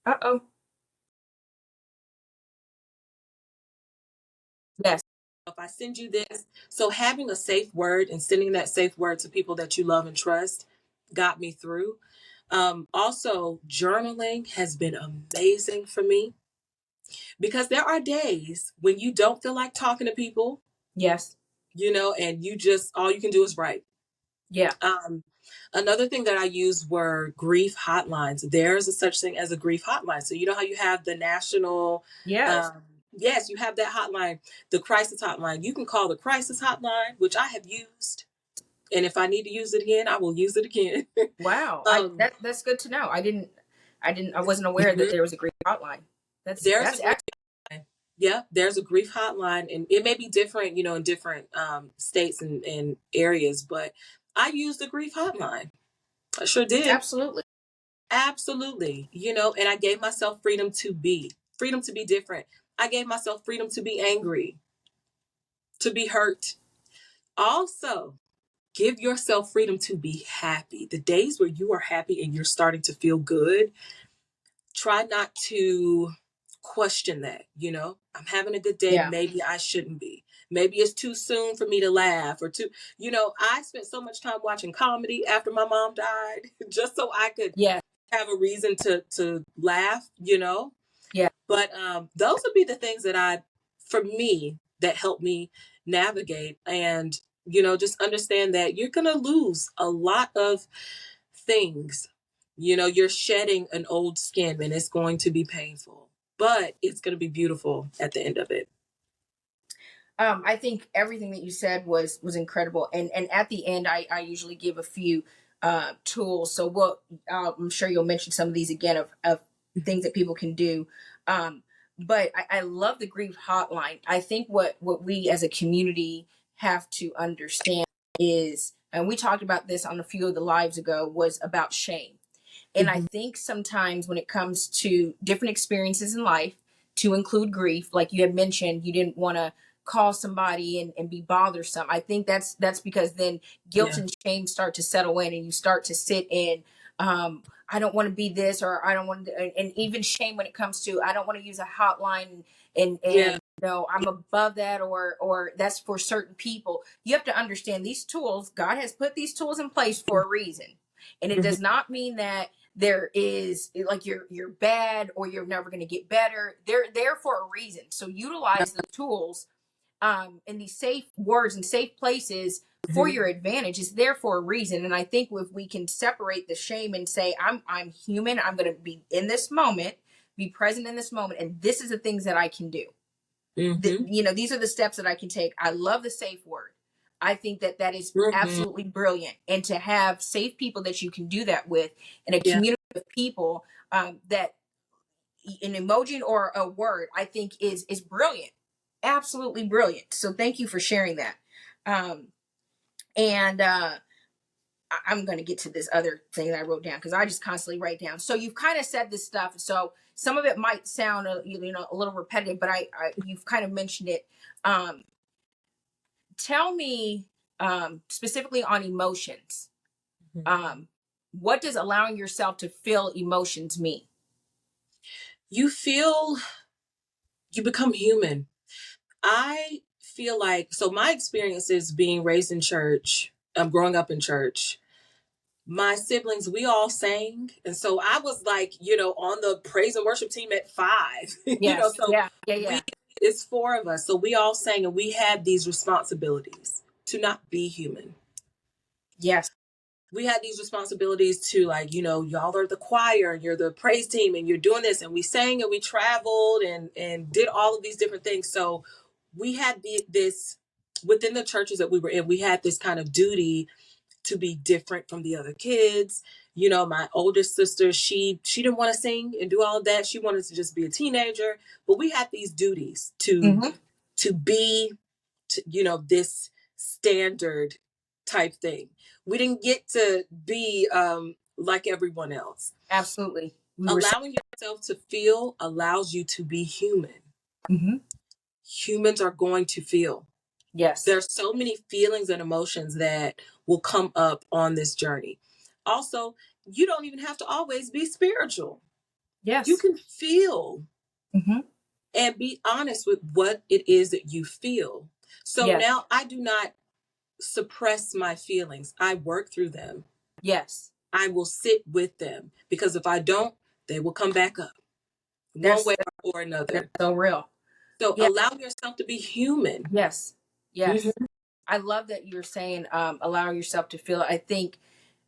Uh-oh. Yes. If I send you this, so having a safe word and sending that safe word to people that you love and trust got me through. Also, journaling has been amazing for me because there are days when you don't feel like talking to people, Yes. and all you can do is write. Yeah. Um, Another thing that I used were grief hotlines. There's a such thing as a grief hotline. So you know how you have the national, Yes. yes, you have that hotline, the crisis hotline. You can call the crisis hotline, which I have used. And if I need to use it again, I will use it again. Wow. um, That's good to know. I wasn't aware that mhm. there was a grief hotline. There's a That's grief, yeah, there's a grief hotline, and it may be different, in different states and areas, but I used the grief hotline. I sure did. absolutely. Absolutely. And I gave myself freedom to be different. I gave myself freedom to be angry, to be hurt. Also, give yourself freedom to be happy. The days where you are happy and you're starting to feel good, try not to question that. I'm having a good day. Yeah. Maybe I shouldn't be. Maybe it's too soon for me to laugh or I spent so much time watching comedy after my mom died just so I could Yeah. have a reason to laugh. Yeah. But those would be the things for me, that help me navigate and, just understand that you're going to lose a lot of things. You're shedding an old skin and it's going to be painful, but it's going to be beautiful at the end of it. I think everything that you said was incredible, and at the end, I usually give a few tools. So I'm sure you'll mention some of these again of things that people can do. Um, but I love the grief hotline. I think what we as a community have to understand is, and we talked about this on a few of the lives ago, was about shame. And I Mm-hmm. think sometimes when it comes to different experiences in life, to include grief, like you had mentioned, you didn't want to call somebody and be bothersome. I think that's because then guilt Yeah. and shame start to settle in, and you start to sit in, I don't want to be this, or I don't want to, and even shame when it comes to, I don't want to use a hotline, Yeah. and I'm above that, or that's for certain people. You have to understand these tools. God has put these tools in place for a reason. And it Mm-hmm. does not mean that there is like you're bad or you're never going to get better. They're there for a reason. So utilize the tools in these safe words and safe places for Mm-hmm. your advantage. Is there for a reason. And I think if we can separate the shame and say, I'm human, I'm going to be in this moment, be present in this moment, and this is the things that I can do. Mm-hmm. These are the steps that I can take. I love the safe word. I think that is Mm-hmm. absolutely brilliant. And to have safe people that you can do that with, and a Yeah. community of people that an emoji or a word, I think is brilliant, absolutely brilliant. So thank you for sharing that. Um, and I'm going to get to this other thing that I wrote down because I just constantly write down. So you've kind of said this stuff. So some of it might sound a little repetitive, but you've kind of mentioned it. Um, Tell me specifically on emotions. Mm-hmm. Um, what does allowing yourself to feel emotions mean? You feel, you become human. I feel like, so my experience is being raised in church, growing up in church. My siblings, we all sang. And so I was like, on the praise and worship team at 5, Yes. so Yeah. Yeah. we, Yeah. it's 4 of us. So we all sang and we had these responsibilities to not be human. Yes. We had these responsibilities to, like, y'all are the choir and you're the praise team and you're doing this, and we sang and we traveled and did all of these different things. So we had this within the churches that we were in, we had this kind of duty to be different from the other kids. My oldest sister, she didn't want to sing and do all of that. She wanted to just be a teenager. But we had these duties to Mm-hmm. be this standard type thing. We didn't get to be like everyone else. Absolutely. We were. Allowing yourself to feel allows you to be human. Mm-hmm. Humans are going to feel. Yes. There's so many feelings and emotions that will come up on this journey. Also, you don't even have to always be spiritual. You Yes. can feel Mm-hmm. and be honest with what it is that you feel. So Yes. now I do not suppress my feelings. I work through them. Yes. I will sit with them, because if I don't, they will come back up one That's way or that's another. so real. So Yeah. allow yourself to be human. Yes. Yes. Mm-hmm. I love that you're saying allow yourself to feel. I think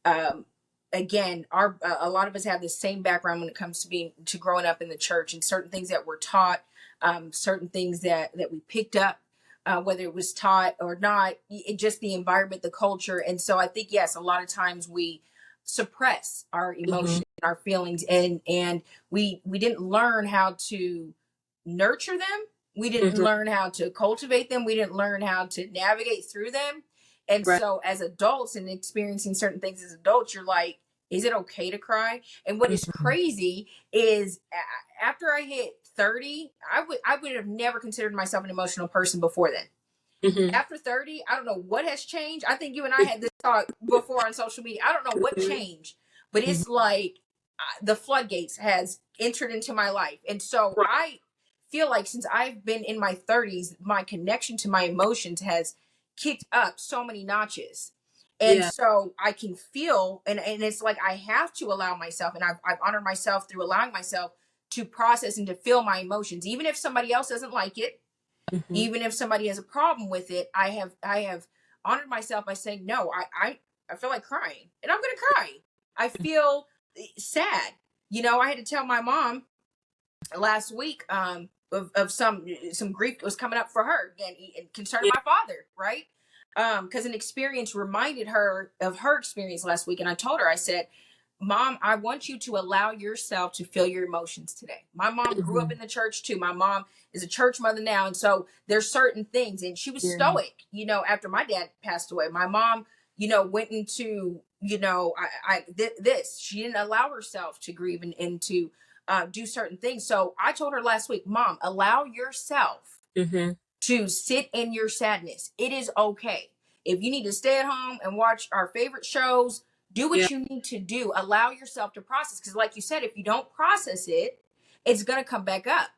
um, again, our a lot of us have the same background when it comes to growing up in the church, and certain things that were taught, certain things that we picked up, whether it was taught or not, just the environment, the culture. And so I think, yes, a lot of times we suppress our Mm-hmm. emotions, our feelings, and we didn't learn how to nurture them. We didn't Mm-hmm. learn how to cultivate them. We didn't learn how to navigate through them. And Right. so as adults and experiencing certain things as adults, you're like, is it okay to cry? And what is Mm-hmm. crazy is after I hit 30, I would have never considered myself an emotional person before then. Mm-hmm. After 30, I don't know what has changed. I think you and I had this talk before on social media. I don't know what changed, but Mm-hmm. it's like the floodgates has entered into my life. And so Right. I feel like since I've been in my 30s, my connection to my emotions has kicked up so many notches. And Yeah. so I can feel, and it's like I have to allow myself, and I've honored myself through allowing myself to process and to feel my emotions, even if somebody else doesn't like it, Mm-hmm. even if somebody has a problem with it. I have honored myself by saying no. I feel like crying, and I'm gonna cry. I feel sad. I had to tell my mom last week of some grief was coming up for her, and concerning Yeah. my father, right? Because an experience reminded her of her experience last week, and I told her, I said, Mom, I want you to allow yourself to feel your emotions today. My mom grew up Mm-hmm. in the church too. My mom is a church mother now, and so there's certain things, and she was Yeah. stoic. After my dad passed away, my mom, went into, this. She didn't allow herself to grieve and to do certain things. So I told her last week, Mom, allow yourself Mm-hmm. to sit in your sadness. It is okay. If you need to stay at home and watch our favorite shows, do Yeah. what you need to do. Allow yourself to process. Because, like you said, if you don't process it, it's going to come back up.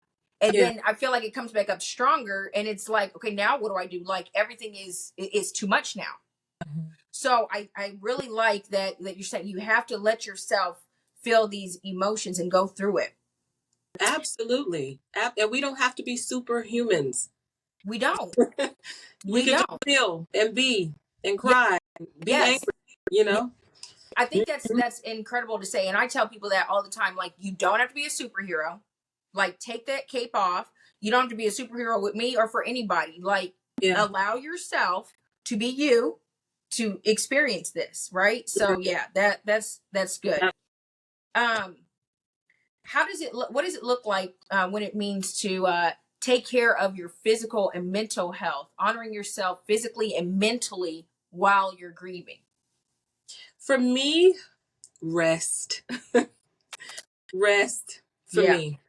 And Yeah. then I feel like it comes back up stronger. And it's like, okay, now what do I do? Like everything is too much now. Mhm. So I really like that you're saying you have to let yourself feel these emotions and go through it. Absolutely. And we don't have to be superhumans. We don't. We We can just don't. feel and be and Yeah. cry, be Yes. angry, you Yeah. know? I think that's incredible to say, and I tell people that all the time. Like, you don't have to be a superhero. Like, take that cape off. You don't have to be a superhero with me or for anybody. Like, Yeah. allow yourself to be you, to experience this, right? So yeah, that's good. Um, how does it look? What does it look like when it means to take care of your physical and mental health, honoring yourself physically and mentally while you're grieving? For me, rest. Rest for Yeah. me.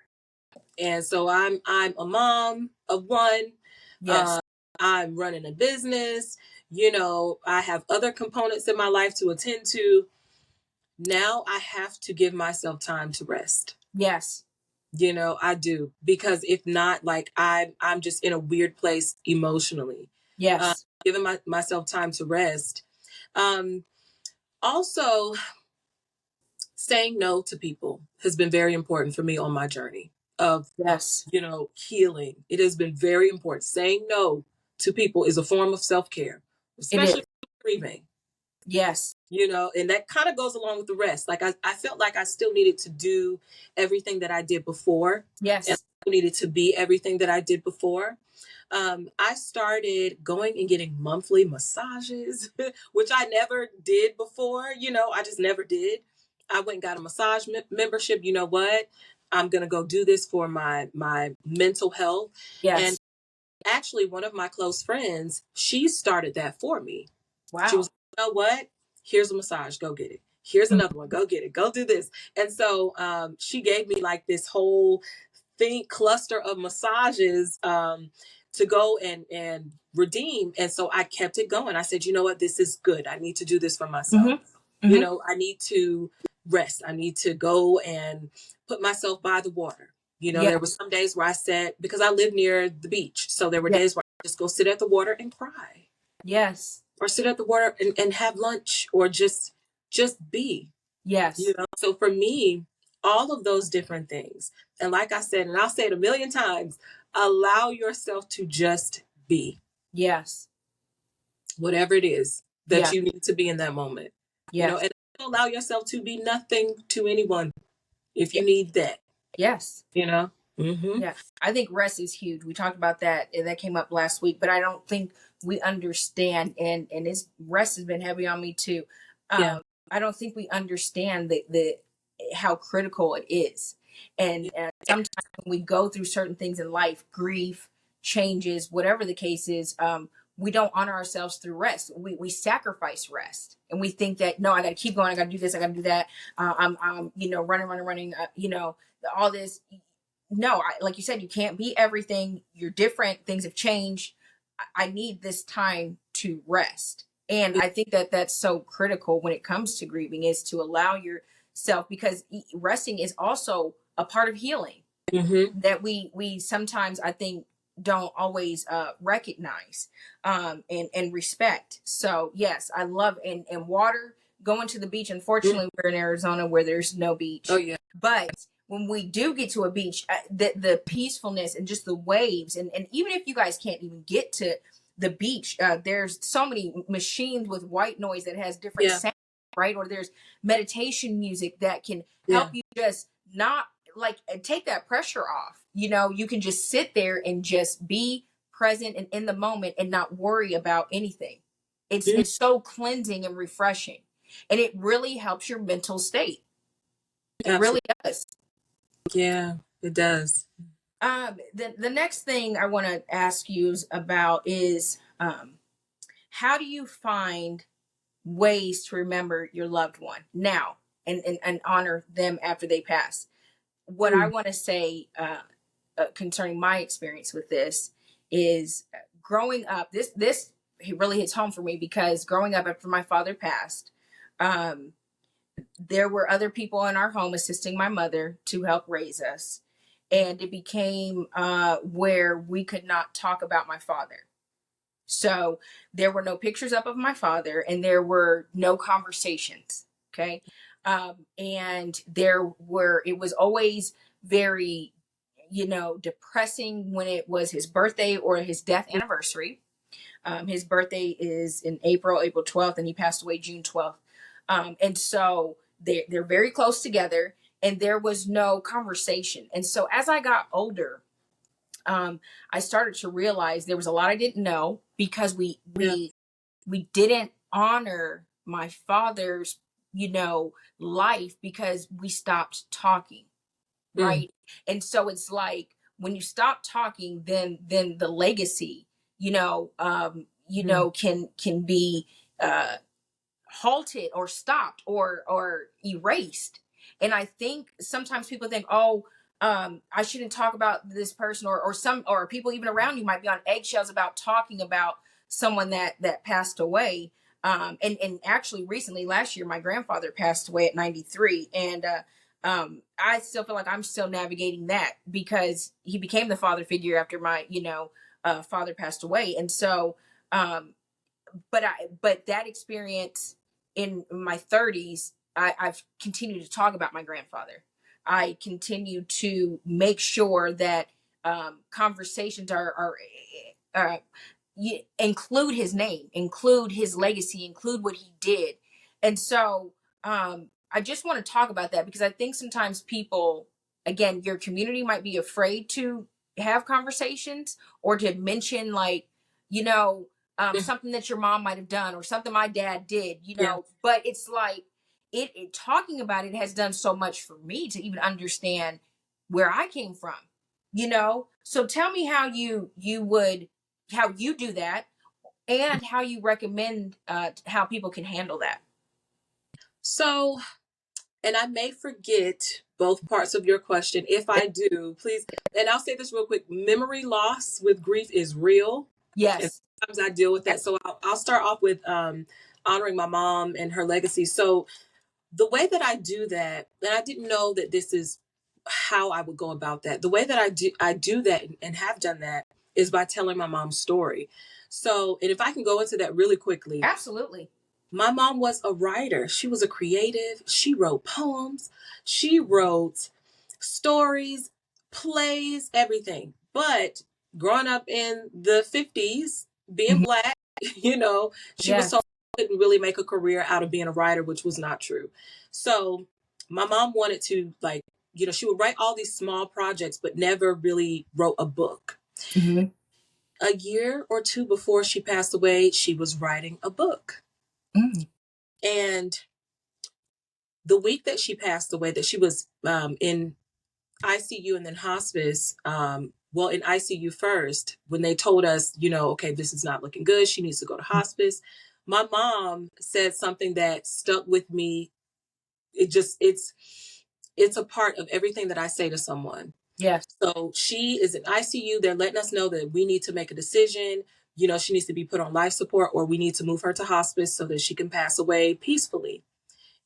And so I'm a mom of one. Yes. Uh, I'm running a business. I have other components in my life to attend to. Now I have to give myself time to rest. Yes. I do, because if not, like I'm just in a weird place emotionally. Uh, Yes. Giving myself time to rest. Um, Also, saying no to people has been very important for me on my journey of, Yes. healing. It has been very important. Saying no to people is a form of self-care, It is. especially grieving. Yes. And that kind of goes along with the rest. Like I felt like I still needed to do everything that I did before, and Yes. I needed to be everything that I did before. I started going and getting monthly massages, which I never did before. I just never did. I went and got a massage membership. You know what? I'm gonna go do this for my mental health. And Yes. actually, one of my close friends, she started that for me. She was Wow. like, you know what? Here's a massage. Go get it. Here's Mhm. another one. Go get it. Go do this. And so she gave me like this whole thing cluster of massages to go and redeem. And so I kept it going. I said, you know what? This is good. I need to do this for myself. Mhm. Mhm. I need to rest. I need to go and put myself by the water. There were Yes. some days where I sat, because I live near the beach. So there were Yes. days where I just go sit at the water and cry, Yes. or sit at the water and have lunch, or just be. Yes. So for me, all of those different things, and like I said, and I'll say it a million times, allow yourself to just be Yes. whatever it is that Yeah. you need to be in that moment. Yes. And allow yourself to be nothing to anyone if Yeah. you need that. Yes. you know mm-hmm. Yeah, I think rest is huge. We talked about that, and that came up last week. But I don't think we understand, and this rest has been heavy on me too. Yeah. I don't think we understand the how critical it is, and sometimes when we go through certain things in life, grief, changes, whatever the case is, we don't honor ourselves through rest. We sacrifice rest, and we think that no, I got to keep going. I got to do this. I got to do that. I'm running. All this. No, like you said, you can't be everything. You're different. Things have changed. I need this time to rest. And I think that that's so critical when it comes to grieving, is to allow yourself, because resting is also a part of healing Mm-hmm. that we sometimes, I think, don't always recognize and respect. So yes, I love, and water, going to the beach. Unfortunately, we're in Arizona where there's no beach, Oh yeah. but when we do get to a beach, the peacefulness and just the waves, and even if you guys can't even get to the beach, there's so many machines with white noise that has different Yeah. sounds, right? Or there's meditation music that can help Yeah. you just not, like, take that pressure off. You can just sit there and just be present and in the moment and not worry about anything. it's Mm, it's so cleansing and refreshing, and it really helps your mental state. It really absolutely. does. Yeah, it does. The next thing I want to ask you about is, how do you find ways to remember your loved one now, and honor them after they pass? What I Mm, want to say, concerning my experience with this, is growing up. This it really hits home for me, because growing up after my father passed, um, there were other people in our home assisting my mother to help raise us, and it became where we could not talk about my father. So there were no pictures up of my father, and there were no conversations. Okay. And it was always very, depressing when it was his birthday or his death anniversary. His birthday is in April 12th, and he passed away June 12th. And so they're very close together, and there was no conversation. And so as I got older, I started to realize there was a lot I didn't know, because we yeah. we we didn't honor my father's, life, because we stopped talking, Mm, right? And so it's like, when you stop talking, then the legacy, mm, can be uh halted or stopped or erased. And I think sometimes people think, oh, I shouldn't talk about this person, or people even around you might be on eggshells about talking about someone that passed away. And actually, recently, last year, my grandfather passed away at 93, and I still feel like I'm still navigating that, because he became the father figure after my father passed away. And so, um, but that experience in my 30s, I've continued to talk about my grandfather. I continue to make sure that conversations are include his name, include his legacy, include what he did. And so, I just want to talk about that, because I think sometimes people, again, your community might be afraid to have conversations, or to mention, like, you know mm, something that your mom might have done, or something my dad did, yeah. but it's like, it talking about it has done so much for me to even understand where I came from. So tell me how how you do that, and how you recommend how people can handle that. So, and I may forget both parts of your question. If I do, please, and I'll say this real quick: memory loss with grief is real, and Yes. sometimes I deal with Yes. that. So I'll start off with honoring my mom and her legacy. So the way that I do that, and I didn't know that this is how I would go about that. The way that I do that and have done that is by telling my mom's story. So, and if I can go into that really quickly, Absolutely. my mom was a writer. She was a creative. She wrote poems. She wrote stories, plays, everything. But growing up in the 50s, being Mhm. black, she was told Yes. she couldn't really make a career out of being a writer, which was not true. So my mom wanted to, like, she would write all these small projects, but never really wrote a book. Hmm. A year or two before she passed away, she was writing a book. Mm. And the week that she passed away, that she was in ICU and then hospice, well, in ICU first, when they told us, okay, this is not looking good, she needs to go to hospice. My mom said something that stuck with me. It's a part of everything that I say to someone. Yes. So she is in ICU. They're letting us know that we need to make a decision. she needs to be put on life support, or we need to move her to hospice so that she can pass away peacefully.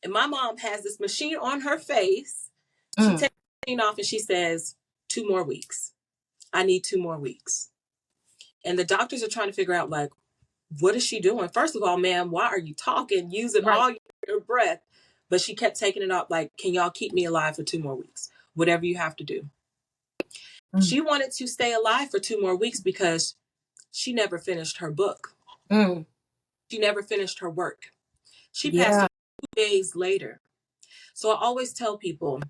And my mom has this machine on her face. She takes the machine off and she says, 2 more weeks. I need 2 more weeks. And the doctors are trying to figure out, like, what is she doing? First of all, ma'am, why are you talking, using Right. all your breath? But she kept taking it up, like, can y'all keep me alive for 2 more weeks? Whatever you have to do. She wanted to stay alive for 2 more weeks because she never finished her book. She never finished her work. She passed Yeah. away 2 days later. So I always tell people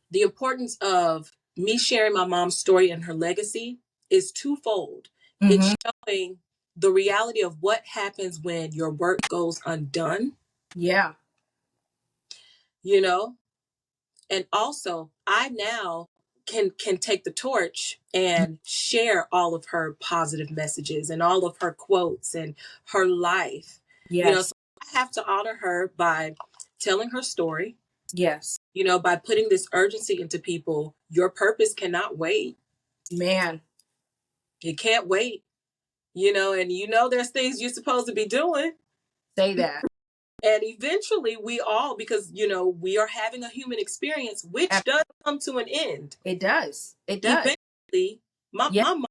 the importance of me sharing my mom's story and her legacy is twofold. It's showing the reality of what happens when your work goes undone. Yeah. And also I now can take the torch and share all of her positive messages and all of her quotes and her life. Yes. So I have to honor her by telling her story, Yes. by putting this urgency into people. Your purpose cannot wait. Man. It can't wait. And there's things you're supposed to be doing. Say that. And eventually we all, because, we are having a human experience, which does come to an end. It does. It does. Eventually, my mom,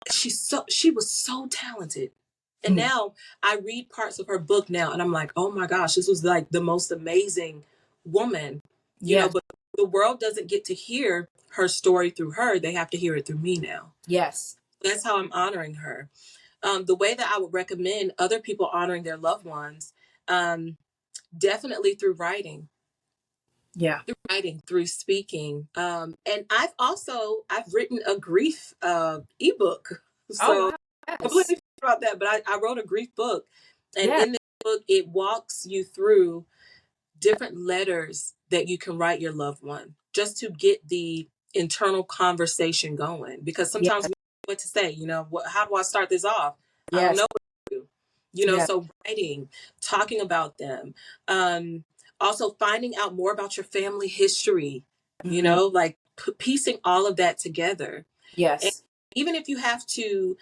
she was so talented. And now I read parts of her book now and I'm like, oh my gosh, this was like the most amazing woman, but the world doesn't get to hear her story through her. They have to hear it through me now. Yes. That's how I'm honoring her. The way that I would recommend other people honoring their loved ones, definitely through writing. Yeah. Through writing, through speaking. And I've written a grief ebook. So wow. Yes. completely about that, but I wrote a grief book. And in this book, it walks you through different letters that you can write your loved one just to get the internal conversation going. Because sometimes we don't know what to say, how do I start this off? I don't know what to do. So writing, talking about them, also finding out more about your family history, like piecing all of that together. Yes. And even if you have to,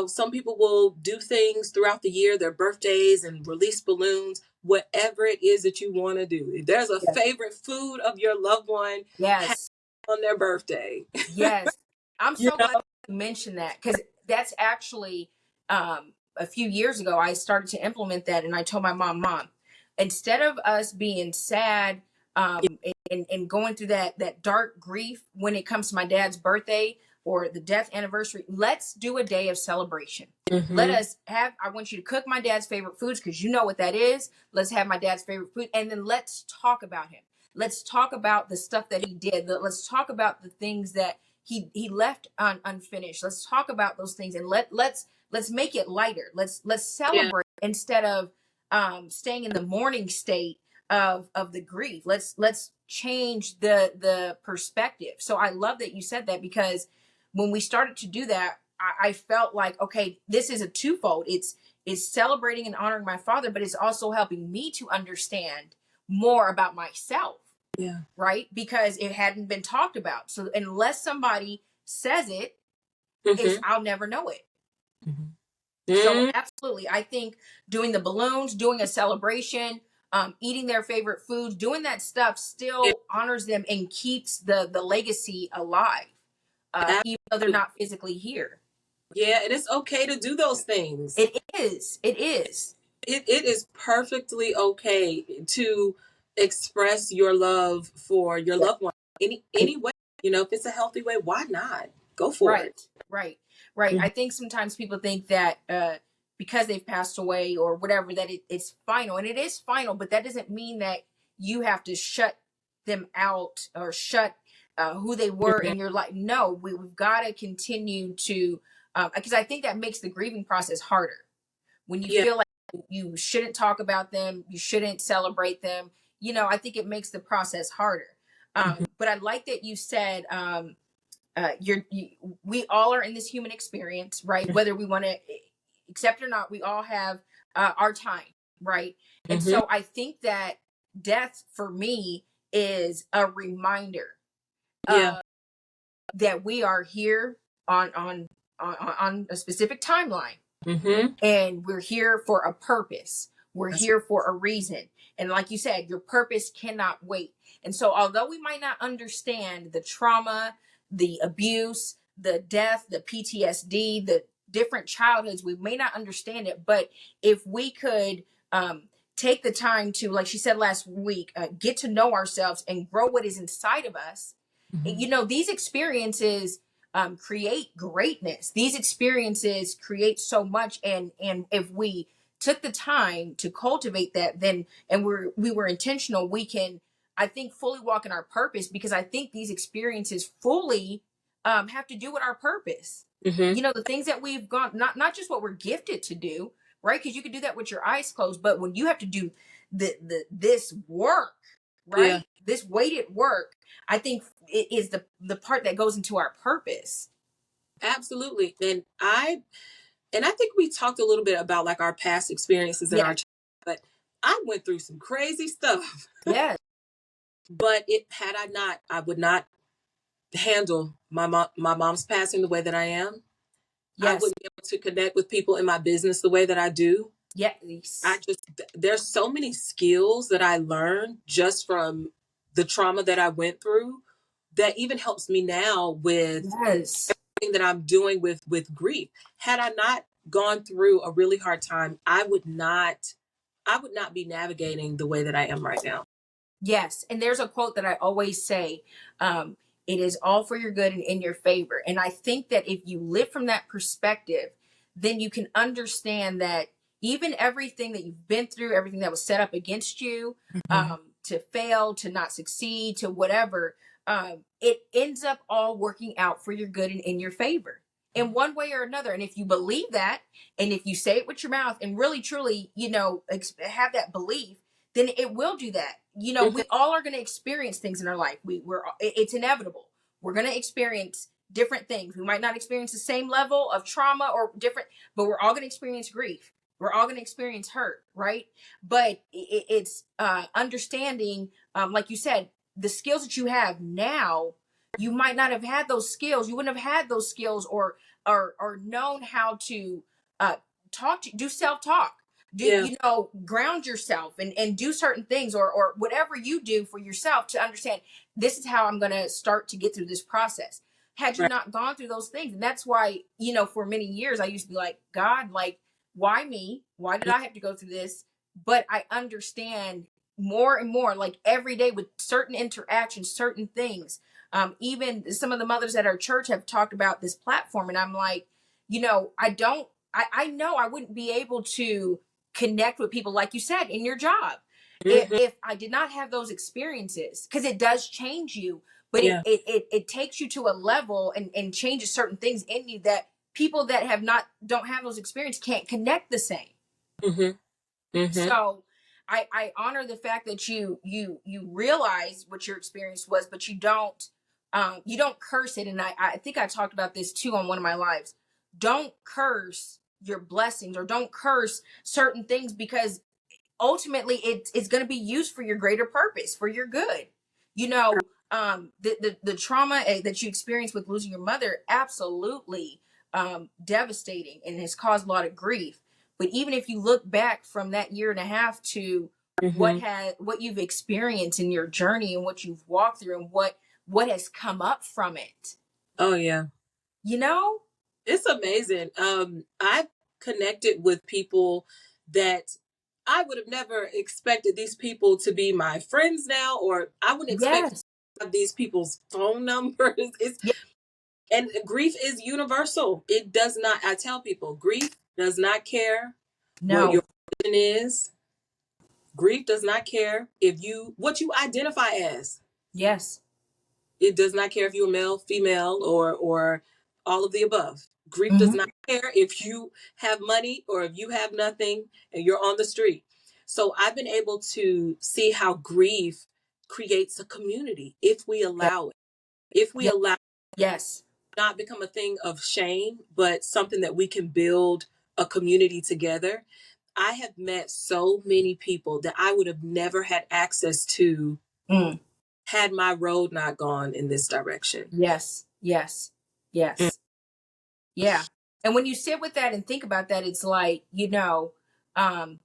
some people will do things throughout the year, their birthdays, and release balloons, whatever it is that you want to do. If there's a favorite food of your loved one, have on their birthday. Yes. I'm so glad you mentioned that, because that's actually a few years ago I started to implement that, and I told my mom, instead of us being sad and going through that dark grief when it comes to my dad's birthday or the death anniversary, let's do a day of celebration. Let us have, I want you to cook my dad's favorite foods, because you know what that is. Let's have my dad's favorite food, and then let's talk about him. Let's talk about the stuff that he did. Let's talk about the things that he left unfinished. Let's talk about those things, and let's make it lighter. Let's celebrate instead of staying in the mourning state of the grief. Let's change the perspective. So I love that you said that, because when we started to do that, I felt like, okay, this is a twofold. It's celebrating and honoring my father, but it's also helping me to understand more about myself. Yeah. Right? Because it hadn't been talked about. So unless somebody says it, I'll never know it. So absolutely. I think doing the balloons, doing a celebration, eating their favorite foods, doing that stuff still honors them and keeps the legacy alive, even though they're not physically here. Yeah, and it's okay to do those things. It is. It is. It is perfectly okay to express your love for your loved one any way. If it's a healthy way, why not? Go for it. Right. I think sometimes people think that because they've passed away or whatever, that it's final, and it is final, but that doesn't mean that you have to shut them out or shut who they were in your life. No, we've got to continue to, because I think that makes the grieving process harder. When you feel like you shouldn't talk about them, you shouldn't celebrate them, I think it makes the process harder. But I like that you said, we all are in this human experience, right? Whether we want to accept or not, we all have our time, right? And so I think that death for me is a reminder that we are here on on a specific timeline, Mm-hmm. and we're here for a purpose. We're That's here for a reason. And like you said, your purpose cannot wait. And so, although we might not understand the trauma, the abuse, the death, the PTSD, the different childhoods, we may not understand it. But if we could take the time to, like she said last week, get to know ourselves and grow what is inside of us, mm-hmm. you know, these experiences create greatness. These experiences create so much, and if we took the time to cultivate that, then and we were intentional, we can, I think, fully walk in our purpose, because I think these experiences fully have to do with our purpose. Mm-hmm. You know, the things that we've gone, not just what we're gifted to do, right? Because you could do that with your eyes closed, but when you have to do this work, Yeah, right? This weighted work, I think it is the part that goes into our purpose. absolutely. And I think we talked a little bit about like our past experiences in our Yes, childhood, but I went through some crazy stuff. yes, But it had I not, I would not handle my mom's passing the way that I am. I yes, wouldn't be able to connect with people in my business the way that I do. I yes, just there's so many skills that I learned just from the trauma that I went through that even helps me now with yes. everything that I'm doing with grief. Had I not gone through a really hard time, I would not be navigating the way that I am right now. Yes, and there's a quote that I always say, um, it is all for your good and in your favor. And I think that if you live from that perspective, then you can understand that even everything that you've been through, everything that was set up against you, Mm-hmm. to fail, to not succeed, to whatever, it ends up all working out for your good and in your favor in one way or another. And if you believe that, and if you say it with your mouth and really truly, you know, have that belief, then it will do that. You know, Mm-hmm. we all are going to experience things in our life. It's inevitable. We're going to experience different things. We might not experience the same level of trauma or different, but we're all going to experience grief. We're all going to experience hurt, right? But it's understanding, like you said, the skills that you have now. You might not have had those skills. You wouldn't have had those skills, or known how to uh, do self talk, do, Yeah. you know, ground yourself and do certain things, or whatever you do for yourself to understand, this is how I'm going to start to get through this process. Had you Right. not gone through those things, and that's why, you know, for many years I used to be like, God, like, why me? Why did I have to go through this? But I understand more and more, like every day, with certain interactions, certain things. Even some of the mothers at our church have talked about this platform, and I'm like, you know, I know I wouldn't be able to connect with people like you said in your job Mm-hmm. if I did not have those experiences, because it does change you, but Yeah. it takes you to a level and changes certain things in you that people that don't have those experiences can't connect the same. Mm-hmm. Mm-hmm. So I honor the fact that you realize what your experience was, but you don't curse it. And I think I talked about this too on one of my lives. Don't curse your blessings, or don't curse certain things, because ultimately it's going to be used for your greater purpose, for your good. You know, the trauma that you experienced with losing your mother, absolutely devastating, and has caused a lot of grief. But even if you look back from that year and a half to Mm-hmm. what you've experienced in your journey, and what you've walked through, and what has come up from it, Oh yeah. you know. It's amazing. I've connected with people that I would have never expected these people to be my friends now, or I wouldn't expect to Yes. have these people's phone numbers. Yeah. And grief is universal. It does not, I tell people, grief does not care what No. your religion is. Grief does not care what you identify as. Yes. It does not care if you're male, female, or all of the above. Grief does Hmm. not care if you have money or if you have nothing and you're on the street. So I've been able to see how grief creates a community if we Yeah. allow it. If we Yeah. allow it Yes. not become a thing of shame, but something that we can build a community together. I have met so many people that I would have never had access to Mm. had my road not gone in this direction. Yes. Yes. Mm. Yes. Yeah. And when you sit with that and think about that, it's like, um,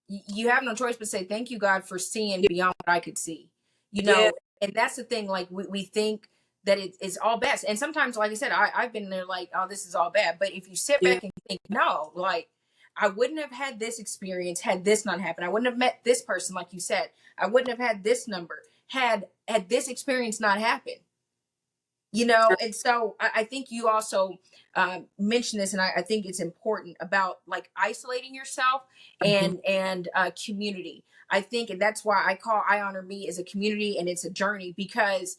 you have no choice but say, thank you, God, for seeing beyond what I could see, Yeah, and that's the thing. Like we think that it's all bad. And sometimes, like I said, I've been there like, oh, this is all bad. But if you sit yeah, back and think, no, like I wouldn't have had this experience had this not happened. I wouldn't have met this person, like you said. I wouldn't have had this number had this experience not happened. And so I think you also mentioned this, and I think it's important about like isolating yourself mhm, and community. I think, and that's why I call I Honor Me as a community, and it's a journey, because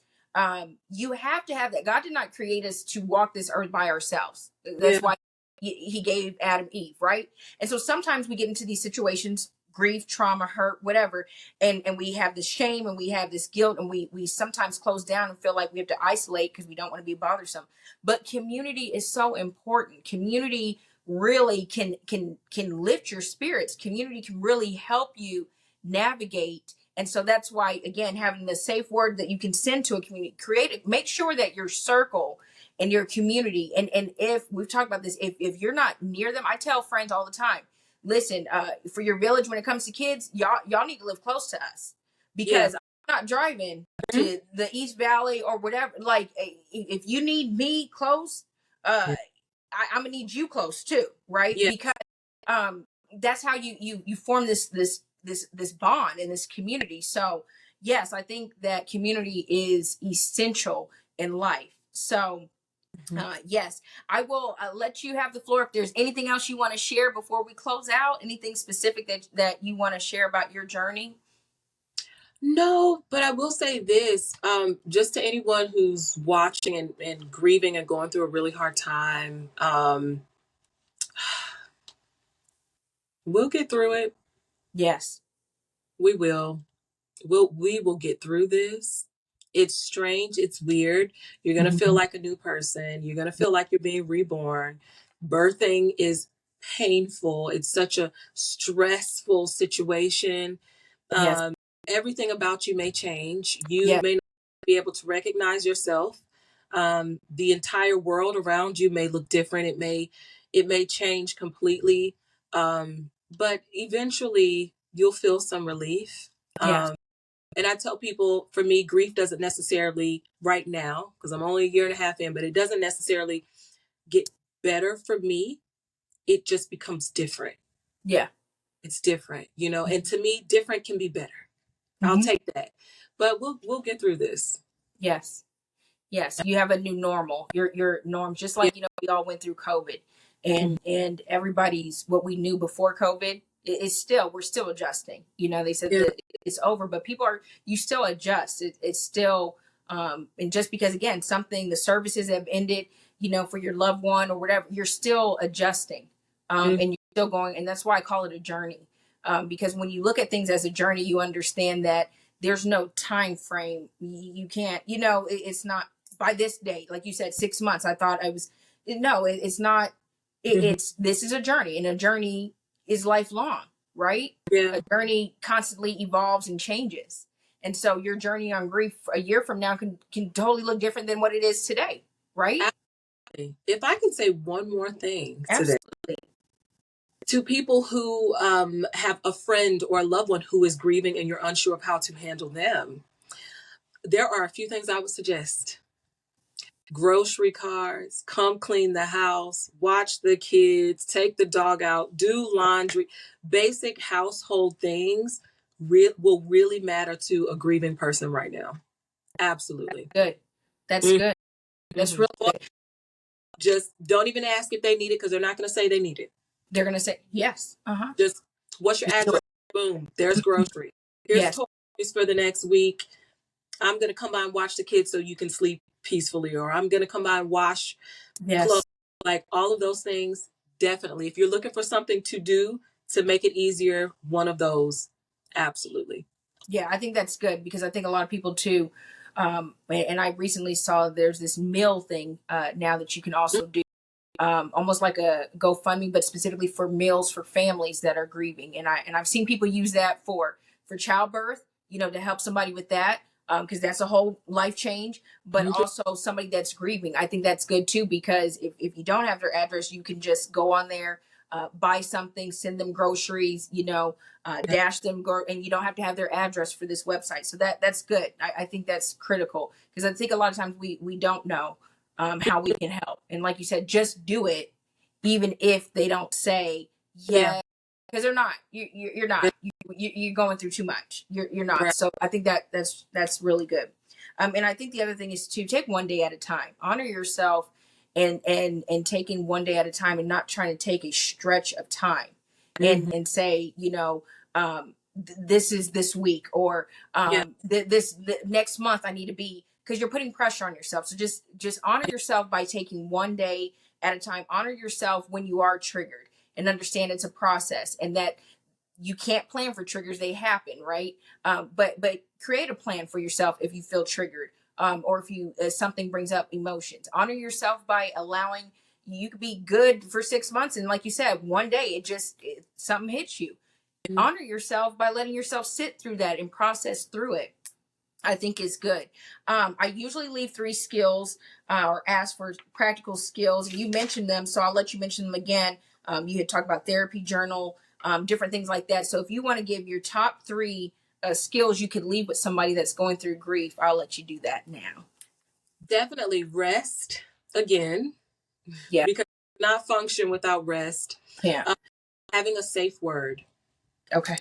you have to have that. God did not create us to walk this earth by ourselves. yeah, That's why he gave Adam Eve, right? And so sometimes we get into these situations, grief, trauma, hurt, whatever, and we have this shame and we have this guilt, and we sometimes close down and feel like we have to isolate because we don't want to be bothersome. But community is so important. Community really can lift your spirits. Community can really help you navigate. And so that's why, again, having the safe word that you can send to a community, create it, make sure that your circle and your community, and if we've talked about this, if you're not near them, I tell friends all the time, listen, for your village, when it comes to kids, y'all need to live close to us, yeah, because I'm not driving mhm, to the East Valley or whatever. Like, if you need me close, yeah, I'm gonna need you close too, right? yeah, Because um, that's how you form this bond in this community. So yes, I think that community is essential in life. So mhm. yes, I will let you have the floor. If there's anything else you want to share before we close out, anything specific that you want to share about your journey. No, but I will say this, just to anyone who's watching and grieving and going through a really hard time, we'll get through it. Yes. We will. We will get through this. It's strange, it's weird. You're going to feel Mhm. like a new person. You're going to feel like you're being reborn. Birthing is painful. It's such a stressful situation. Yes. Um, Everything about you may change. You Yes. may not be able to recognize yourself. The entire world around you may look different. It may change completely. But eventually you'll feel some relief. Yes. And I tell people, for me, grief doesn't necessarily, right now, because I'm only a year and a half in, but it doesn't necessarily get better for me. It just becomes different. Yeah. It's different. And to me, different can be better. I'll Mhm. take that. But we'll get through this. Yes. Yes, you have a new normal. Your norm, just Yeah, like we all went through COVID, mhm, and everybody's what we knew before COVID is still we're still adjusting. They said yeah, that it's over, but people are you still adjust. It's still and just because again something the services have ended, for your loved one or whatever, you're still adjusting, mhm, and you're still going, and that's why I call it a journey. Because when you look at things as a journey, you understand that there's no time frame. You can't, it's not by this date, like you said, 6 months. I thought I was, no, it's not. mhm, It's this is a journey, and a journey is lifelong, right? yeah, A journey constantly evolves and changes, and so your journey on grief a year from now can totally look different than what it is today, right? absolutely. If I can say one more thing today Absolutely. to people who have a friend or a loved one who is grieving and you're unsure of how to handle them, there are a few things I would suggest. Grocery carts, come clean the house, watch the kids, take the dog out, do laundry. Basic household things will really matter to a grieving person right now. Absolutely. Good. That's Mhm, good. That's mhm. really Or good. just don't even ask if they need it because they're not going to say they need it. They're gonna say yes. Uh-huh. Just, what's your address? Boom, there's grocery. Here's Yes. toys for the next week. I'm going to come by and watch the kids so you can sleep peacefully, or I'm going to come by and wash clothes. Yes. Like all of those things, definitely. If you're looking for something to do to make it easier, one of those, absolutely. Yeah, I think that's good, because I think a lot of people too, and I recently saw there's this meal thing now that you can also do, almost like a GoFundMe, but specifically for meals for families that are grieving. And I've seen people use that for childbirth, to help somebody with that. because that's a whole life change, but also somebody that's grieving. I think that's good too, because if you don't have their address, you can just go on there, buy something, send them groceries, dash them, and you don't have to have their address for this website. So that's good. I think that's critical, because I think a lot of times we don't know how we can help. And like you said, just do it, even if they don't say Yeah. yes, because they're not. You're not. You're going through too much. You're not. Right. So I think that's really good. And I think the other thing is to take one day at a time. Honor yourself, and taking one day at a time, and not trying to take a stretch of time, and say, this is this week, or this next month I need to be, because you're putting pressure on yourself. So just honor yourself by taking one day at a time. Honor yourself when you are triggered, and understand it's a process, and that you can't plan for triggers. They happen, right? But create a plan for yourself if you feel triggered, or if you something brings up emotions. Honor yourself by allowing, you could be good for 6 months, and like you said, one day something hits you. Honor yourself by letting yourself sit through that and process through it. I think is good. I usually leave 3 skills, or ask for practical skills. You mentioned them, so I'll let you mention them again. You had talked about therapy journal, different things like that. So if you want to give your top 3 skills you could leave with somebody that's going through grief, I'll let you do that now. Definitely rest again. Yeah. Because you cannot function without rest. Yeah. Having a safe word. Okay.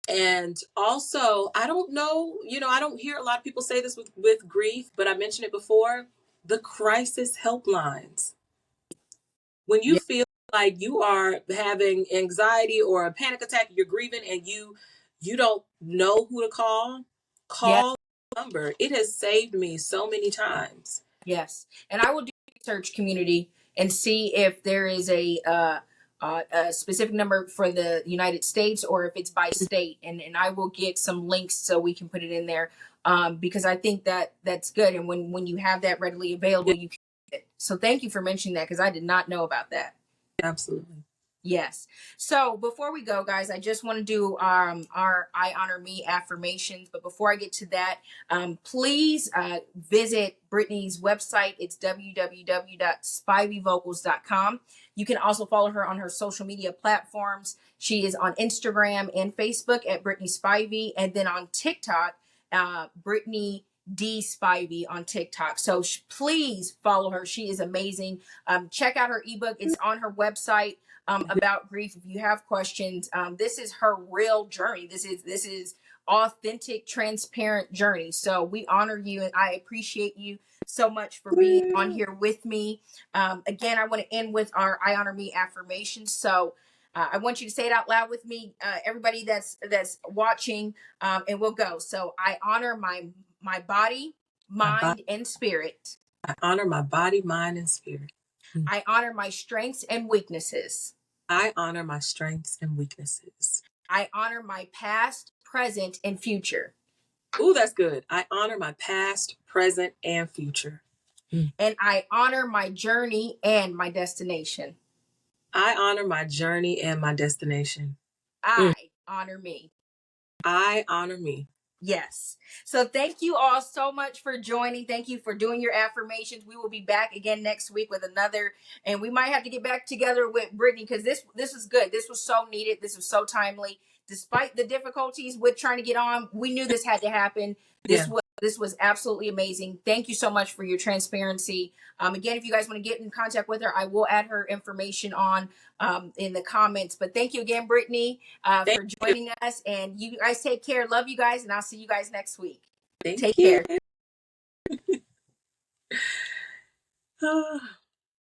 And also, I don't know, I don't hear a lot of people say this with grief, but I mentioned it before, the crisis helplines. When you feel like you are having anxiety or a panic attack, you're grieving, and you don't know who to call the number. It has saved me so many times. Yes. And I will do research, community, and see if there is a specific number for the United States, or if it's by state, and I will get some links so we can put it in there, because I think that's good. And when you have that readily available, you can get it. So thank you for mentioning that, because I did not know about that. Absolutely. Yes. So before we go, guys, I just want to do our I Honor Me affirmations. But before I get to that, please visit Brittany's website. It's www.spiveyvocals.com. You can also follow her on her social media platforms. She is on Instagram and Facebook at Brittany Spivey, and then on TikTok, Brittany D Spivey on TikTok. So please follow her. She is amazing. Check out her ebook. It's on her website. About grief. If you have questions, this is her real journey. This is authentic, transparent journey. So we honor you, and I appreciate you so much for being on here with me. Again, I want to end with our I Honor Me affirmations. So I want you to say it out loud with me, everybody that's watching, and we'll go. So I honor my body, mind, and spirit. I honor my body, mind, and spirit. I honor my strengths and weaknesses. I honor my strengths and weaknesses. I honor my past, present, and future. Ooh, that's good. I honor my past, present, and future. And I honor my journey and my destination. I honor my journey and my destination. I honor me. I honor me. Yes. So thank you all so much for joining. Thank you for doing your affirmations. We will be back again next week with another, and we might have to get back together with Brittany, because this is good. This was so needed. This was so timely. Despite the difficulties with trying to get on, we knew this had to happen. This was absolutely amazing. Thank you so much for your transparency. Again, if you guys want to get in contact with her, I will add her information on in the comments. But thank you again, Brittany, for joining us. And you guys take care. Love you guys, and I'll see you guys next week. Take care.